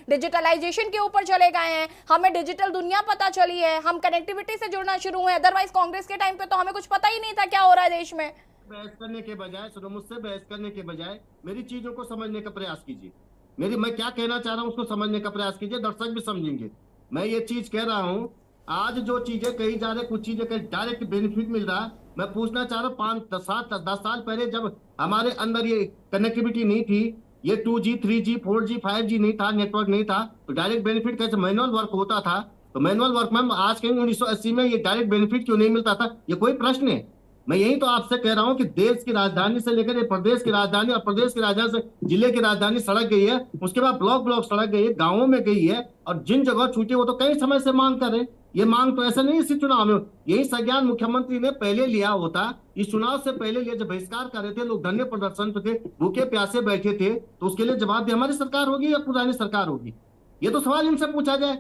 डिजिटलाइजेशन के ऊपर चले गए हैं, हमें डिजिटल दुनिया पता चली है, हम कनेक्टिविटी से जुड़ना शुरू हुए। अदरवाइज कांग्रेस के टाइम पे तो हमें कुछ पता ही नहीं था क्या हो रहा है देश में। बहस करने के बजाय, सुनो, मुझसे बहस करने के बजाय मेरी चीजों को समझने का प्रयास कीजिए। मैं क्या कहना चाह रहा हूँ उसको समझने का प्रयास कीजिए, दर्शक भी समझेंगे। मैं ये चीज कह रहा हूँ, आज जो चीजें कही जा रही, कुछ चीजें डायरेक्ट बेनिफिट मिल रहा है। मैं पूछना चाह रहा हूँ, 5-10 साल पहले जब हमारे अंदर ये कनेक्टिविटी नहीं थी, ये 2G 3G 4G 5G नहीं था, नेटवर्क नहीं था, तो डायरेक्ट बेनिफिट कैसे मैनुअल वर्क होता था। तो मैनुअल वर्क में आज कहीं 1980 में ये डायरेक्ट बेनिफिट क्यों नहीं मिलता था, ये कोई प्रश्न है। मैं यही तो आपसे कह रहा हूँ कि देश की राजधानी से लेकर प्रदेश की राजधानी और प्रदेश की राजधानी से जिले की राजधानी सड़क गई है, उसके बाद ब्लॉक सड़क गई है, गाँवों में गई है, और जिन जगह छूटे वो तो कई समय से मांग कर रहे। ये मांग तो ऐसा नहीं इसी चुनाव में, यही संज्ञान मुख्यमंत्री ने पहले लिया होता, इस चुनाव से पहले लिया। जब बहिष्कार कर रहे थे लोग, धरने प्रदर्शन पे थे, भूखे प्यासे बैठे थे, तो उसके लिए जवाब भी हमारी सरकार होगी या पुरानी सरकार होगी? ये तो सवाल इनसे पूछा जाए,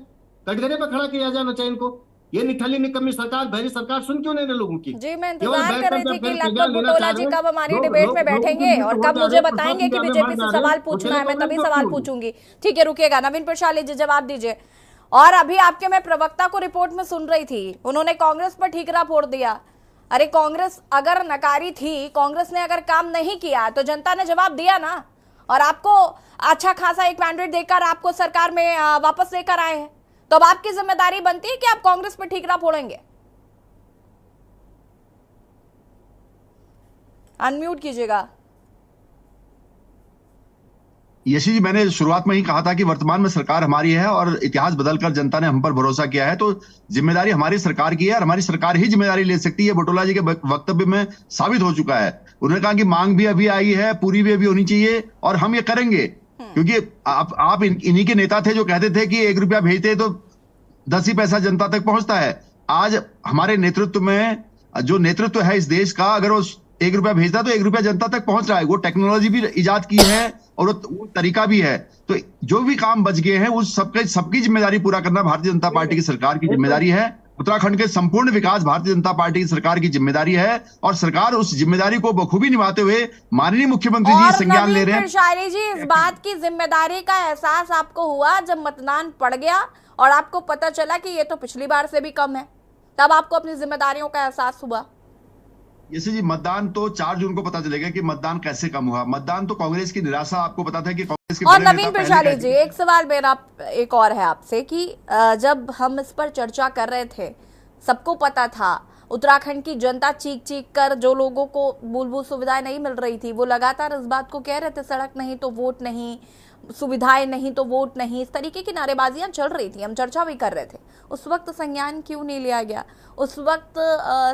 कटघरे पर खड़ा किया जाना चाहिए इनको। ये निठल्ली निकम्मी सरकार, भैरी सरकार सुन क्यों नहीं रहे लोगों की? जी, मैं इंतजार कर रही थी कि लखपत बुटोला जी कब हमारी डिबेट में बैठेंगे और कब मुझे बताएंगे कि बीजेपी से सवाल पूछना है। मैं तभी सवाल पूछूंगी। ठीक है, रुकिएगा। नवीन प्रशाली जी जवाब दीजिए। और अभी आपके मैं प्रवक्ता को रिपोर्ट में सुन रही थी, उन्होंने कांग्रेस पर ठीकरा फोड़ दिया। अरे कांग्रेस अगर नकारी थी, कांग्रेस ने अगर काम नहीं किया तो जनता ने जवाब दिया ना। और आपको अच्छा खासा एक मैंडेट देकर आपको सरकार में वापस लेकर आए हैं, तो अब आपकी जिम्मेदारी बनती है कि आप कांग्रेस पर ठीकरा फोड़ेंगे। अनम्यूट कीजिएगा। यशी जी, मैंने शुरुआत में ही कहा था कि वर्तमान में सरकार हमारी है और इतिहास बदलकर जनता ने हम पर भरोसा किया है, तो जिम्मेदारी हमारी सरकार की है और हमारी सरकार ही जिम्मेदारी ले सकती है। बुटोला जी के वक्तव्य में साबित हो चुका है। उन्होंने कहा कि मांग भी अभी आई है, पूरी भी अभी होनी चाहिए और हम ये करेंगे, क्योंकि आप इन्हीं के नेता थे जो कहते थे कि 1 रुपया भेजते तो 10 ही पैसा जनता तक पहुंचता है। आज हमारे नेतृत्व में जो नेतृत्व है इस देश का, अगर वो 1 रुपया भेजता तो 1 रुपया जनता तक पहुंच रहा है। वो टेक्नोलॉजी भी इजाद की है और वो तरीका भी है। तो जो भी काम बच गए हैं उस सबकी जिम्मेदारी पूरा करना भारतीय जनता पार्टी की सरकार की जिम्मेदारी है। उत्तराखंड के संपूर्ण विकास भारतीय जनता पार्टी की सरकार की जिम्मेदारी है और सरकार उस जिम्मेदारी को बखूबी निभाते हुए माननीय मुख्यमंत्री जी संज्ञान ले रहे हैं। शायरी जी, इस बात की जिम्मेदारी का एहसास आपको हुआ जब मतदान पड़ गया और आपको पता चला कि ये तो पिछली बार से भी कम है, तब आपको अपनी जिम्मेदारियों का एहसास हुआ? यशी जी, मतदान तो 4 जून को पता चलेगा कि मतदान कैसे कम हुआ। मतदान तो कांग्रेस की निराशा आपको पता था कि कांग्रेस के और नवीन प्रशाली जी, एक सवाल मेरा एक और है आपसे कि जब हम इस पर चर्चा कर रहे थे, सबको पता था उत्तराखंड की जनता चीख चीख कर, जो लोगों को मूलभूत सुविधाएं नहीं मिल रही थी वो लगातार इस बात को कह रहे थे, सड़क नहीं तो वोट नहीं, सुविधाएं नहीं तो वोट नहीं, इस तरीके की नारेबाजियां चल रही थी, हम चर्चा भी कर रहे थे। उस वक्त संज्ञान क्यों नहीं लिया गया? उस वक्त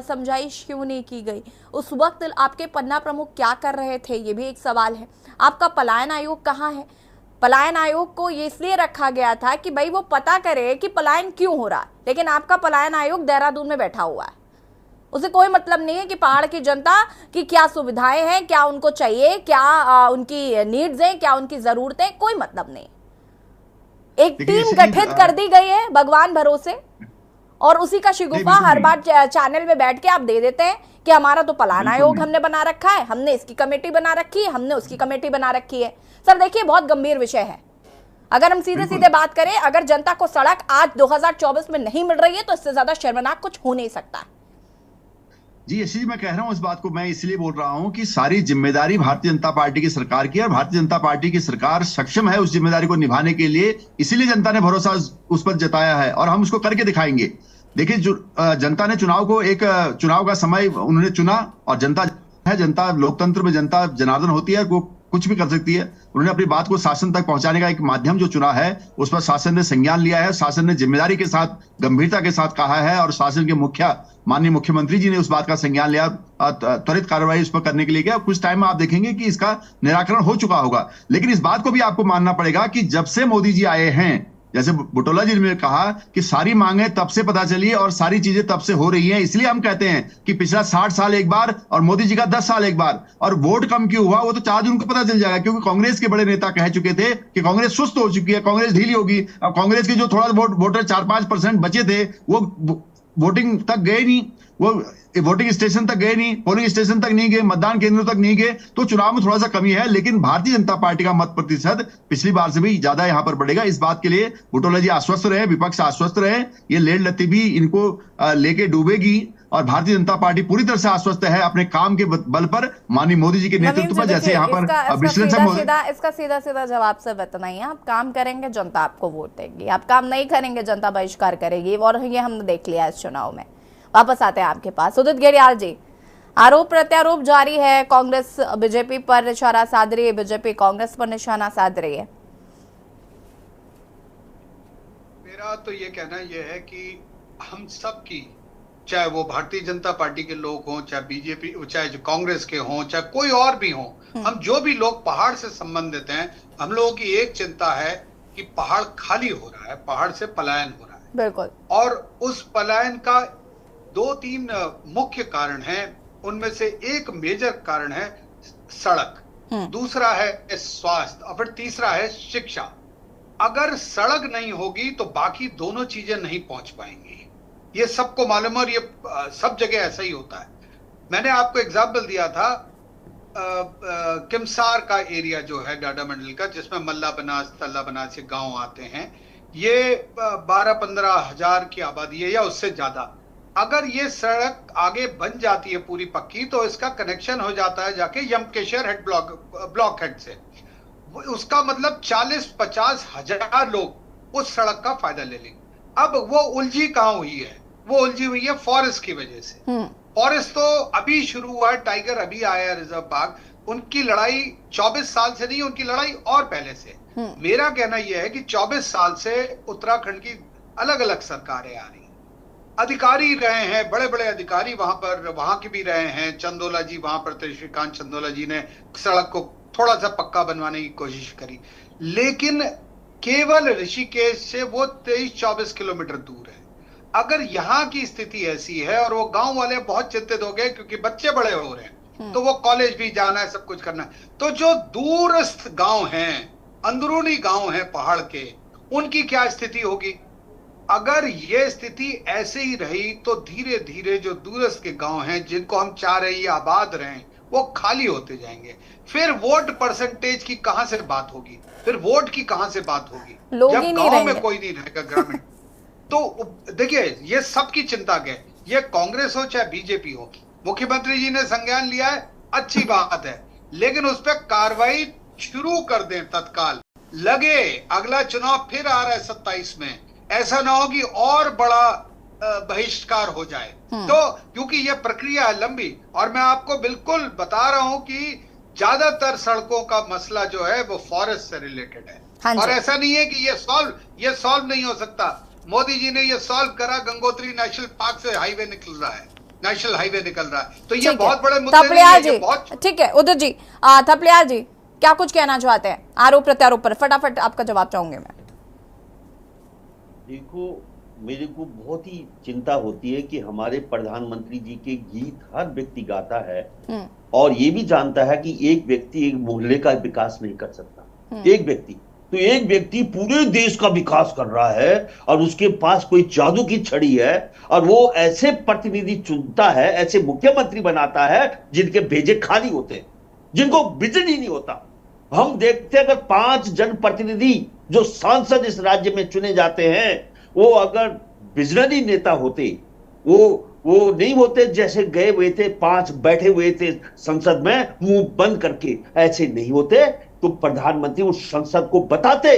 समझाइश क्यों नहीं की गई? उस वक्त आपके पन्ना प्रमुख क्या कर रहे थे? ये भी एक सवाल है। आपका पलायन आयोग कहाँ है? पलायन आयोग को ये इसलिए रखा गया था कि भाई वो पता करे कि पलायन क्यों हो रहा है, लेकिन आपका पलायन आयोग देहरादून में बैठा हुआ है। उसे कोई मतलब नहीं है कि पहाड़ की जनता की क्या सुविधाएं हैं, क्या उनको चाहिए, क्या उनकी नीड्स हैं, क्या उनकी जरूरतें, कोई मतलब नहीं। एक टीम गठित कर दी गई है भगवान भरोसे, और उसी का शिगुफा हर बार चैनल में बैठ के आप दे देते हैं कि हमारा तो पलायन आयोग हमने बना रखा है, हमने इसकी कमेटी बना रखी है, हमने उसकी कमेटी बना रखी है। सर देखिए, बहुत गंभीर विषय है। अगर हम सीधे सीधे बात करें, अगर जनता को सड़क आज 2024 में नहीं मिल रही है तो इससे ज्यादा शर्मनाक कुछ हो नहीं सकता। जी यशी जी, मैं कह रहा हूं इस बात को, मैं इसलिए बोल रहा हूं कि सारी जिम्मेदारी भारतीय जनता पार्टी की सरकार की है और भारतीय जनता पार्टी की सरकार सक्षम है उस जिम्मेदारी को निभाने के लिए, इसीलिए जनता ने भरोसा उस पर जताया है और हम उसको करके दिखाएंगे। देखिए, जो जनता ने चुनाव का समय उन्होंने चुना और जनता है, जनता लोकतंत्र में जनता जनार्दन होती है, वो कुछ भी कर सकती है। उन्होंने अपनी बात को शासन तक पहुंचाने का एक माध्यम जो चुना है उस पर शासन ने संज्ञान लिया है, शासन ने जिम्मेदारी के साथ गंभीरता के साथ कहा है और शासन के माननीय मुख्यमंत्री जी ने उस बात का संज्ञान लिया, त्वरित कार्रवाई उस पर करने के लिए गया। कुछ टाइम में आप देखेंगे कि इसका निराकरण हो चुका होगा। लेकिन इस बात को भी आपको मानना पड़ेगा कि जब से मोदी जी आए हैं, जैसे बुटोला जी ने कहा कि सारी मांगे तब से पता चली और सारी चीजें तब से हो रही हैं, इसलिए हम कहते हैं कि पिछला 60 साल एक बार और मोदी जी का 10 साल एक बार। और वोट कम क्यों हुआ वो तो 4 जून को पता चल जाएगा, क्योंकि कांग्रेस के बड़े नेता कह चुके थे कि कांग्रेस सुस्त हो चुकी है, कांग्रेस ढीली होगी। अब कांग्रेस के जो थोड़ा वोटर 4-5% बचे थे वो वोटिंग तक गए नहीं, वो वोटिंग स्टेशन तक गए नहीं, पोलिंग स्टेशन तक नहीं गए, मतदान केंद्रों तक नहीं गए। तो चुनाव में थोड़ा सा कमी है, लेकिन भारतीय जनता पार्टी का मत प्रतिशत पिछली बार से भी ज्यादा यहां पर बढ़ेगा। इस बात के लिए बुटोला जी आश्वस्त रहे, विपक्ष आश्वस्त रहे, ये लेड लत्ती भी इनको लेके डूबेगी और भारतीय जनता पार्टी पूरी तरह से आश्वस्त है अपने काम के बल पर, माननीय मोदी जी के नेतृत्व में। जैसे यहाँ पर विश्लेषण, इसका सीधा सीधा जवाब से इतना ही है, आप काम करेंगे जनता आपको वोट देगी, आप काम नहीं करेंगे जनता बहिष्कार करेगी, और ये हमने देख लिया इस चुनाव में। वापस आते हैं आपके पास, उदित गेड़ियाल जी। आरोप प्रत्यारोप जारी है, कांग्रेस बीजेपी पर निशाना साध रही है, बीजेपी कांग्रेस पर निशाना साध रही है। मेरा तो ये कहना यह है कि हम सब की, चाहे वो भारतीय जनता पार्टी के लोग हों, चाहे बीजेपी, चाहे जो कांग्रेस के हों, चाहे कोई और भी हों, हम जो भी लोग पहाड़ से संबंधित हैं, हम लोगों की एक चिंता है कि पहाड़ खाली हो रहा है, पहाड़ से पलायन हो रहा है। बिल्कुल। और उस पलायन का 2-3 मुख्य कारण हैं। उनमें से एक मेजर कारण है सड़क, दूसरा है स्वास्थ्य और फिर तीसरा है शिक्षा। अगर सड़क नहीं होगी तो बाकी दोनों चीजें नहीं पहुंच पाएंगी, ये सबको मालूम है और ये सब जगह ऐसा ही होता है। मैंने आपको एग्जाम्पल दिया था किमसार का एरिया जो है डाडा मंडल का, जिसमें मल्ला बनास, तल्ला बनास से गांव आते हैं, ये 12-15 हजार की आबादी है या उससे ज्यादा। अगर ये सड़क आगे बन जाती है पूरी पक्की, तो इसका कनेक्शन हो जाता है जाके यमकेश्वर हेड ब्लॉक हेड से। उसका मतलब 40-50 हजार लोग उस सड़क का फायदा ले लेंगे। अब वो उलझी कहाँ हुई है? वो उलझी हुई है फॉरेस्ट की वजह से। फॉरेस्ट तो अभी शुरू हुआ है, टाइगर अभी आया है रिजर्व बाग। उनकी लड़ाई 24 साल से नहीं, उनकी लड़ाई और पहले से। मेरा कहना यह है कि 24 साल से उत्तराखंड की अलग अलग सरकारें आ रही, अधिकारी रहे हैं, बड़े बड़े अधिकारी वहां पर, वहां के भी रहे हैं। चंदोला जी वहां पर, श्रीकांत चंदोला जी ने सड़क को थोड़ा सा पक्का बनवाने की कोशिश करी, लेकिन केवल ऋषिकेश से वो 23-24 किलोमीटर दूर है। अगर यहाँ की स्थिति ऐसी है और वो गांव वाले बहुत चिंतित हो गए क्योंकि बच्चे बड़े हो रहे हैं, तो वो कॉलेज भी जाना है, सब कुछ करना है, तो जो दूरस्थ गांव हैं, अंदरूनी गांव हैं पहाड़ के, उनकी क्या स्थिति होगी? अगर ये स्थिति ऐसे ही रही तो धीरे धीरे जो दूरस्थ के गांव हैं जिनको हम चाह रहे हैं आबाद रहें, वो खाली होते जाएंगे। फिर वोट परसेंटेज की कहां से बात होगी? फिर वोट की कहां से बात होगी जब गांव में कोई नहीं रहेगा, ग्रामीण। तो देखिए, ये सबकी चिंता है, ये कांग्रेस हो चाहे बीजेपी हो। मुख्यमंत्री जी ने संज्ञान लिया है, अच्छी बात है, लेकिन उस पर कार्रवाई शुरू कर दें तत्काल। लगे अगला चुनाव फिर आ रहा है 27 में, ऐसा ना हो कि और बड़ा बहिष्कार हो जाए। तो क्योंकि ये प्रक्रिया है लंबी, और मैं आपको बिल्कुल बता रहा हूं कि ज्यादातर सड़कों का मसला जो है वो फॉरेस्ट से रिलेटेड है। और ऐसा नहीं है कि ये सॉल्व नहीं हो सकता। मोदी जी ने ये सॉल्व करा, गंगोत्री नेशनल पार्क से हाईवे निकल रहा है, नेशनल हाईवे निकल रहा है। तो ये बहुत बड़े मुद्दे नहीं है, बहुत ठीक है। उदय जी, थपलियाल जी क्या कुछ कहना चाहते हैं आरोप प्रत्यारोप पर? फटाफट आपका जवाब चाहूंगे मैं। देखो, मेरे को बहुत ही चिंता होती है कि हमारे प्रधानमंत्री जी के गीत हर व्यक्ति गाता है और ये भी जानता है कि एक व्यक्ति एक मोहल्ले का विकास नहीं कर सकता। एक व्यक्ति तो एक व्यक्ति पूरे देश का विकास कर रहा है और उसके पास कोई जादू की छड़ी है और वो ऐसे प्रतिनिधि चुनता है, ऐसे मुख्यमंत्री बनाता है जिनके भेजे खाली होते हैं, जिनको विजन ही नहीं होता। हम देखते हैं अगर 5 जनप्रतिनिधि जो सांसद इस राज्य में चुने जाते हैं, वो अगर विजनरी नेता होते, वो नहीं होते जैसे गए हुए थे 5 बैठे हुए थे संसद में मुंह बंद करके, ऐसे नहीं होते तो प्रधानमंत्री उस संसद को बताते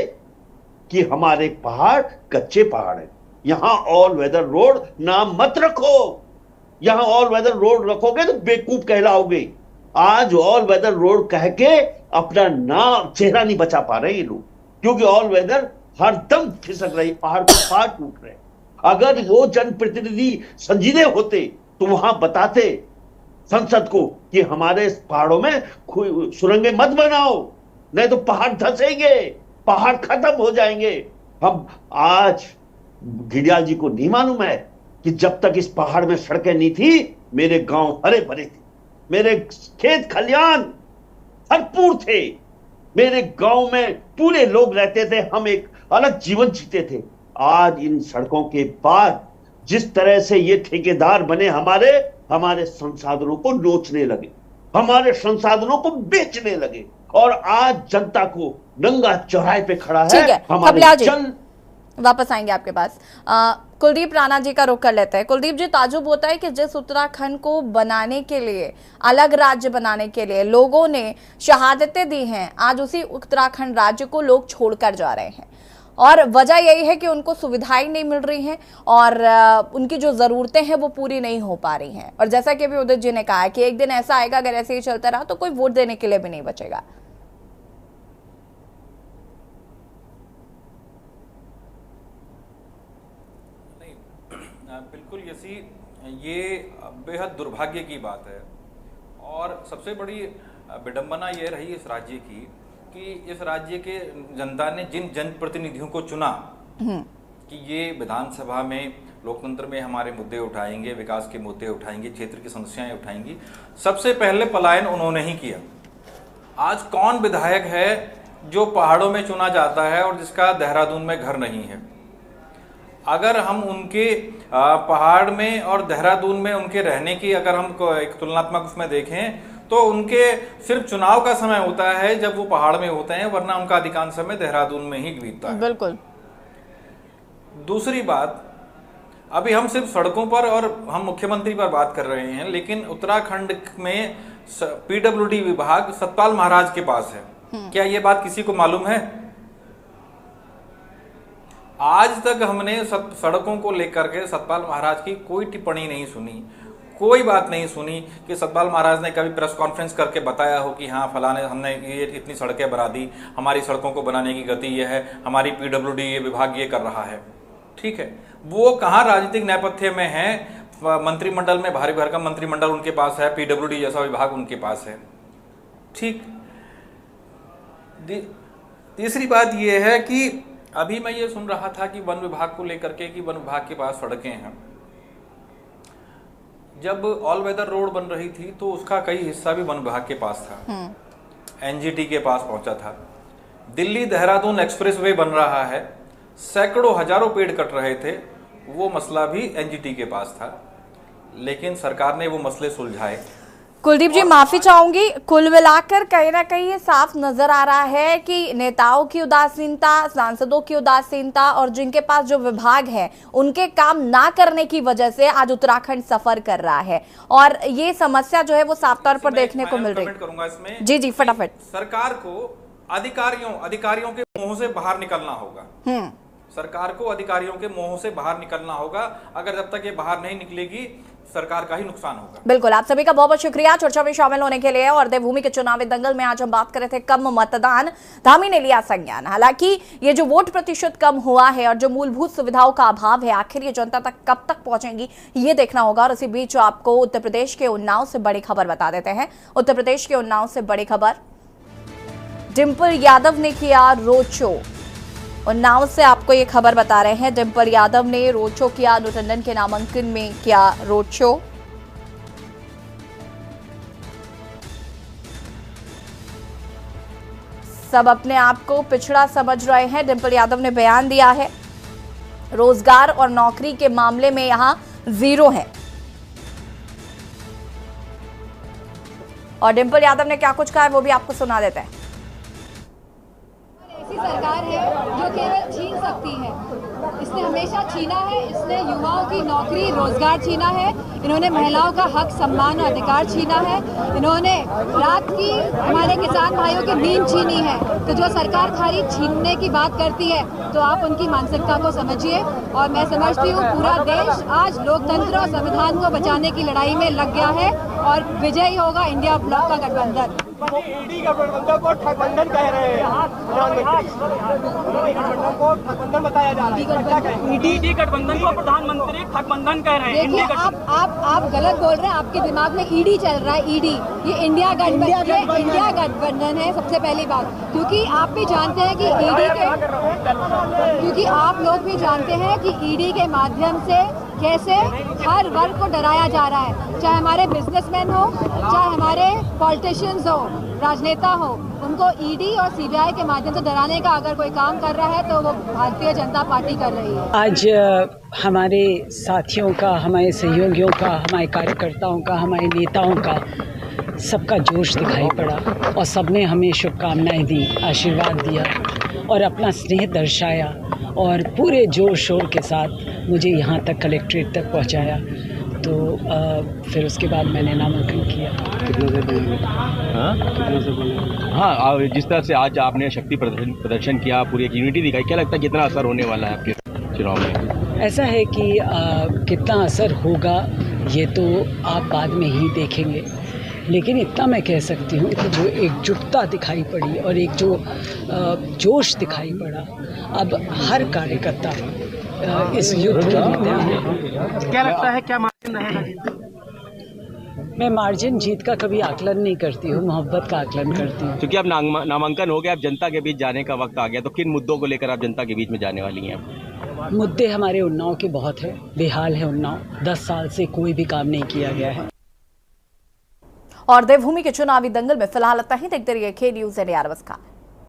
कि हमारे पहाड़ कच्चे पहाड़ हैं, यहां ऑल वेदर रोड नाम मत रखो, यहां ऑल वेदर रोड रखोगे तो बेवकूफ कहलाओगे। आज ऑल वेदर रोड कह के अपना नाम चेहरा नहीं बचा पा रहे ये लोग, क्योंकि ऑल वेदर हर दम खिसक रही, पहाड़ के पहाड़ टूट रहे। अगर वो जनप्रतिनिधि संजीदे होते तो वहां बताते संसद को कि हमारे पहाड़ों में सुरंगें मत बनाओ, नहीं तो पहाड़ धंसेंगे, पहाड़ खत्म हो जाएंगे। हम आज घिडियाल जी को नहीं मालूम है कि जब तक इस पहाड़ में सड़कें नहीं थी, मेरे गांव हरे भरे थे, मेरे खेत खलियान भरपूर थे, मेरे गांव में पूरे लोग रहते थे, हम एक अलग जीवन जीते थे। आज इन सड़कों के बाद जिस तरह से ये ठेकेदार बने, हमारे संसाधनों को नोचने लगे, हमारे संसाधनों को बेचने लगे और आज जनता को नंगा चौराहे पे खड़ा है। हमारे जल वापस आएंगे आपके पास। कुलदीप राणा जी का रुख कर लेते हैं। कुलदीप जी, ताजुब होता है कि जिस उत्तराखंड को बनाने के लिए, अलग राज्य बनाने के लिए लोगों ने शहादतें दी हैं, आज उसी उत्तराखंड राज्य को लोग छोड़कर जा रहे हैं और वजह यही है कि उनको सुविधाएं नहीं मिल रही हैं और उनकी जो जरूरतें हैं वो पूरी नहीं हो पा रही हैं। और जैसा कि अभी उदय जी ने कहा कि एक दिन ऐसा आएगा अगर ऐसे ही चलता रहा तो कोई वोट देने के लिए भी नहीं बचेगा। बिल्कुल ये बेहद दुर्भाग्य की बात है और सबसे बड़ी विडंबना ये रही इस राज्य की कि इस राज्य के जनता ने जिन जनप्रतिनिधियों को चुना कि ये विधानसभा में लोकतंत्र में हमारे मुद्दे उठाएंगे, विकास के मुद्दे उठाएंगे, क्षेत्र की समस्याएं उठाएंगी, सबसे पहले पलायन उन्होंने ही किया। आज कौन विधायक है जो पहाड़ों में चुना जाता है और जिसका देहरादून में घर नहीं है? अगर हम उनके पहाड़ में और देहरादून में उनके रहने की अगर हम एक तुलनात्मक उसमें देखें तो उनके सिर्फ चुनाव का समय होता है जब वो पहाड़ में होते हैं, वरना उनका अधिकांश समय देहरादून में ही बीतता है। बिल्कुल। दूसरी बात, अभी हम सिर्फ सड़कों पर और हम मुख्यमंत्री पर बात कर रहे हैं, लेकिन उत्तराखंड में पीडब्ल्यूडी विभाग सतपाल महाराज के पास है क्या ये बात किसी को मालूम है? आज तक हमने सड़कों को लेकर के सतपाल महाराज की कोई टिप्पणी नहीं सुनी, कोई बात नहीं सुनी कि सतपाल महाराज ने कभी प्रेस कॉन्फ्रेंस करके बताया हो कि हाँ फलाने हमने ये इतनी सड़कें बना दी, हमारी सड़कों को बनाने की गति ये है, हमारी PWD ये विभाग ये कर रहा है। ठीक है, वो कहाँ राजनीतिक नेपथ्य में है, मंत्रिमंडल में भारी भरकम मंत्रिमंडल उनके पास है, PWD जैसा विभाग उनके पास है। ठीक, तीसरी बात ये है कि अभी मैं ये सुन रहा था कि वन विभाग को लेकर के कि वन विभाग के पास सड़कें हैं। जब ऑल वेदर रोड बन रही थी तो उसका कई हिस्सा भी वन विभाग के पास था, NGT के पास पहुंचा था। दिल्ली देहरादून एक्सप्रेस वे बन रहा है, सैकड़ों हजारों पेड़ कट रहे थे, वो मसला भी NGT के पास था, लेकिन सरकार ने वो मसले सुलझाए। कुलदीप जी माफी चाहूंगी, कुल मिलाकर कहीं ना कहीं ये साफ नजर आ रहा है कि नेताओं की उदासीनता, सांसदों की उदासीनता और जिनके पास जो विभाग है उनके काम ना करने की वजह से आज उत्तराखंड सफर कर रहा है और ये समस्या जो है वो साफ तौर पर देखने को मिल रही है। जी फटाफट। सरकार को अधिकारियों के मुंह से बाहर निकलना होगा, सरकार को अधिकारियों के मुंह से बाहर निकलना होगा। अगर जब तक ये बाहर नहीं निकलेगी सरकार का ही नुकसान होगा। बिल्कुल, आप सभी का बहुत बहुत शुक्रिया चर्चा में शामिल होने के लिए। और देवभूमि के चुनावी दंगल में आज हम बात कर रहे थे कम मतदान, धामी ने लिया संज्ञान। हालांकि ये जो वोट प्रतिशत कम हुआ है और जो मूलभूत सुविधाओं का अभाव है, आखिर ये जनता तक कब तक पहुंचेंगी ये देखना होगा। और इसी बीच आपको उत्तर प्रदेश के उन्नाव से बड़ी खबर बता देते हैं। उत्तर प्रदेश के उन्नाव से बड़ी खबर, डिंपल यादव ने किया रोड शो। उन्नाव से आपको ये खबर बता रहे हैं, डिंपल यादव ने रोड शो किया, अनु टंडन के नामांकन में किया रोड शो। सब अपने आप को पिछड़ा समझ रहे हैं, डिंपल यादव ने बयान दिया है। रोजगार और नौकरी के मामले में यहां जीरो है। और डिंपल यादव ने क्या कुछ कहा है वो भी आपको सुना देते हैं। ऐसी सरकार है जो केवल छीन सकती है, इसने हमेशा छीना है। इसने युवाओं की नौकरी रोजगार छीना है, इन्होंने महिलाओं का हक सम्मान और अधिकार छीना है, इन्होंने रात की हमारे किसान भाइयों की नींद छीनी है। तो जो सरकार खाली छीनने की बात करती है तो आप उनकी मानसिकता को समझिए। और मैं समझती हूँ पूरा देश आज लोकतंत्र और संविधान को बचाने की लड़ाई में लग गया है और विजयी होगा इंडिया ब्लॉक का गठबंधन। ईडी गठबंधन को ठगबंधन कह रहे हैं, गठबंधन को ठगबंधन बताया जा रहा है। ईडी गठबंधन को प्रधानमंत्री ठगबंधन कह रहे हैं। देखिए आप गलत बोल रहे हैं, आपके दिमाग में ईडी चल रहा है। ईडी ये इंडिया गठबंधन है सबसे पहली बात, क्योंकि आप भी जानते हैं कि आप लोग भी जानते हैं कि ईडी के माध्यम से कैसे हर वर्ग को डराया जा रहा है, चाहे हमारे बिजनेसमैन हो, चाहे हमारे पॉलिटिशियंस हो, राजनेता हो, उनको ईडी और सीबीआई के माध्यम से डराने का अगर कोई काम कर रहा है तो वो भारतीय जनता पार्टी कर रही है। आज हमारे साथियों का, हमारे सहयोगियों का, हमारे कार्यकर्ताओं का, हमारे नेताओं का सबका जोश दिखाई पड़ा और सबने हमें शुभकामनाएं दी, आशीर्वाद दिया और अपना स्नेह दर्शाया और पूरे जोर शोर के साथ मुझे यहाँ तक कलेक्ट्रेट तक पहुँचाया। तो फिर उसके बाद मैंने नामांकन किया। कितने से बोलेंगे? हाँ, जिस तरह से आज आपने शक्ति प्रदर्शन किया, पूरी एक यूनिटी दिखाई, क्या लगता है कितना असर होने वाला है आपके चुनाव में? ऐसा है कि कितना असर होगा ये तो आप बाद में ही देखेंगे, लेकिन इतना मैं कह सकती हूँ कि जो एकजुटता दिखाई पड़ी और एक जो जोश दिखाई पड़ा, अब हर कार्यकर्ता इस युद्ध के लिए। क्या लगता है क्या मार्जिन रहेगा? मैं मार्जिन जीत का कभी आकलन नहीं करती हूँ, मोहब्बत का आकलन करती हूँ। क्योंकि अब नामांकन हो गया, अब जनता के बीच जाने का वक्त आ गया, तो किन मुद्दों को लेकर आप जनता के बीच में जाने वाली हैं? मुद्दे हमारे उन्नाव के बहुत है, बेहाल है उन्नाव, 10 साल से कोई भी काम नहीं किया गया है। और देवभूमि के चुनावी दंगल में फिलहाल इतना ही। देखते रहिए K News इंडिया नमस्कार।